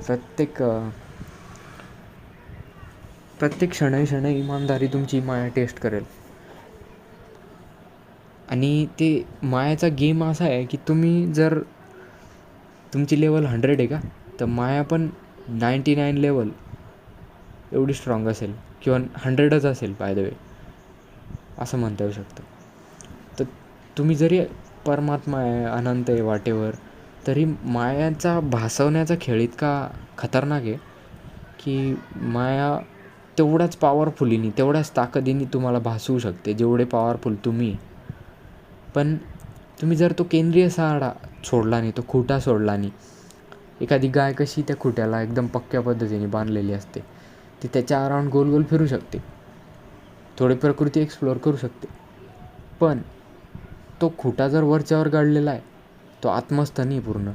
प्रत्येक क्षण इमानदारी तुमची माया टेस्ट करेल. आणि ते मायाचा गेम असा आहे की तुम्ही जर तुमची लेवल 100 आहे का, तर माया पण 99 लेवल एवढी स्ट्रॉंग असेल, किंवा 100च असेल बाय द वे, असं म्हणता येऊ शकतं. तर तुम्ही जरी परमात्मा आहे, अनंत आहे, वाटेवर, तरी मायाचा भासवण्याचा खेळ इतका खतरनाक आहे की माया तेवढ्याच पॉवरफुलीने, तेवढ्याच ताकदीने तुम्हाला भासवू शकते जेवढे पॉवरफुल तुम्ही. पण तुम्ही जर तो केंद्रीय साडा सोडला नाही, तो खुटा सोडला नाही. एखादी गाय कशी त्या खुट्याला एकदम पक्क्या पद्धतीने बांधलेली असते, ती त्याच्या अराउंड गोल गोल फिरू शकते, थोडी प्रकृती एक्सप्लोअर करू शकते. पण तो खुटा जर वरच्यावर गडलेला आहे, तो आत्मस्थ नाही पूर्ण,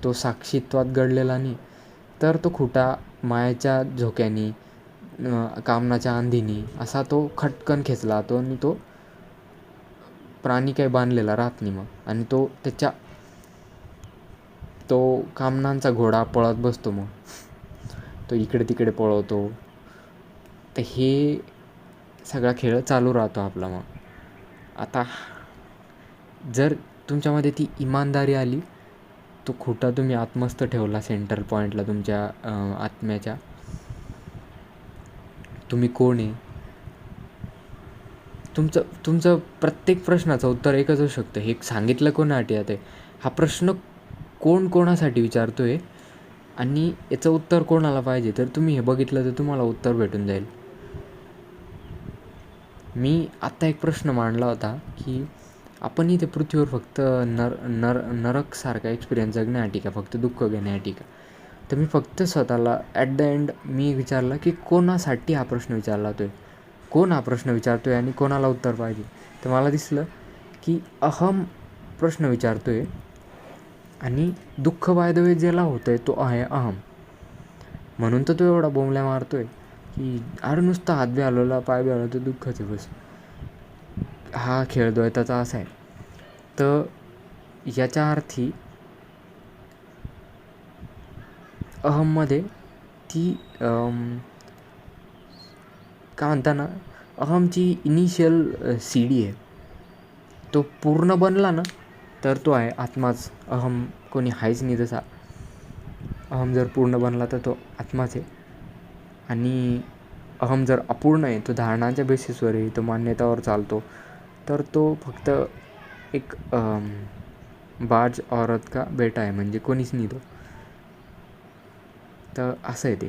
तो साक्षीत्वात गडलेला नाही, तर तो खुटा मायाच्या झोक्याने, कामनाच्या आंधीनी असा तो खटकन खेचला तो, आणि तो प्राणी काही बांधलेला राहत नाही मग. आणि तो कामनांचा घोडा पळत बसतो, मग तो इकडे तिकडे पळवतो. तर हे सगळा खेळ चालू राहतो आपला. मग आता जर तुमच्यामध्ये ती इमानदारी आली, तो खुटा तुम्ही आत्मस्थ ठेवला सेंटर पॉईंटला तुमच्या आत्म्याच्या, तुम्ही कोण आहे, तुमचं प्रत्येक प्रश्नाचं उत्तर एकच असू शकतं. हे सांगितलं कोणासाठी आहे, हा प्रश्न कोण कोणासाठी विचारतो आहे, आणि याचं उत्तर कोणाला पाहिजे. तर तुम्ही हे बघितलं तर तुम्हाला उत्तर भेटून जाईल. मी आत्ता एक प्रश्न मांडला होता की आपण इथे पृथ्वीवर फक्त नरकसारखा एक्सपिरियन्स जगण्यासाठी का, फक्त दुःख घेण्यासाठी का. तर मी फक्त स्वतःला ॲट द एंड मी विचारलं की कोणासाठी हा प्रश्न विचारला तो आहे, कोण हा प्रश्न विचारतो आहे, आणि कोणाला उत्तर पाहिजे. तर मला दिसलं की अहम प्रश्न विचारतो आहे, आणि दुःख बाय द वे ज्याला होतं आहे तो आहे अहम. म्हणून तर तो एवढा बोंबल्या मारतो आहे की अरे नुसता हात बी हलवला पाय बी हलवला तर दुःखच आहे बस. हा खेळ द्वैताचा असा आहे. तर याच्या अर्थी अहममध्ये ती काय म्हणता ना, अहमची इनिशियल सीडी आहे. तो पूर्ण बनला ना तर तो आहे आत्माच. अहम कोणी आहेच नाही तसा. अहम जर पूर्ण बनला तर तो आत्माच आहे. आणि अहम जर अपूर्ण आहे, तो धारणाच्या बेसिसवर आहे, तो मान्यतावर चालतो, तर तो फक्त एक बाज औरत का बेटा आहे, म्हणजे कोणीच नाही तो. तर असं आहे ते.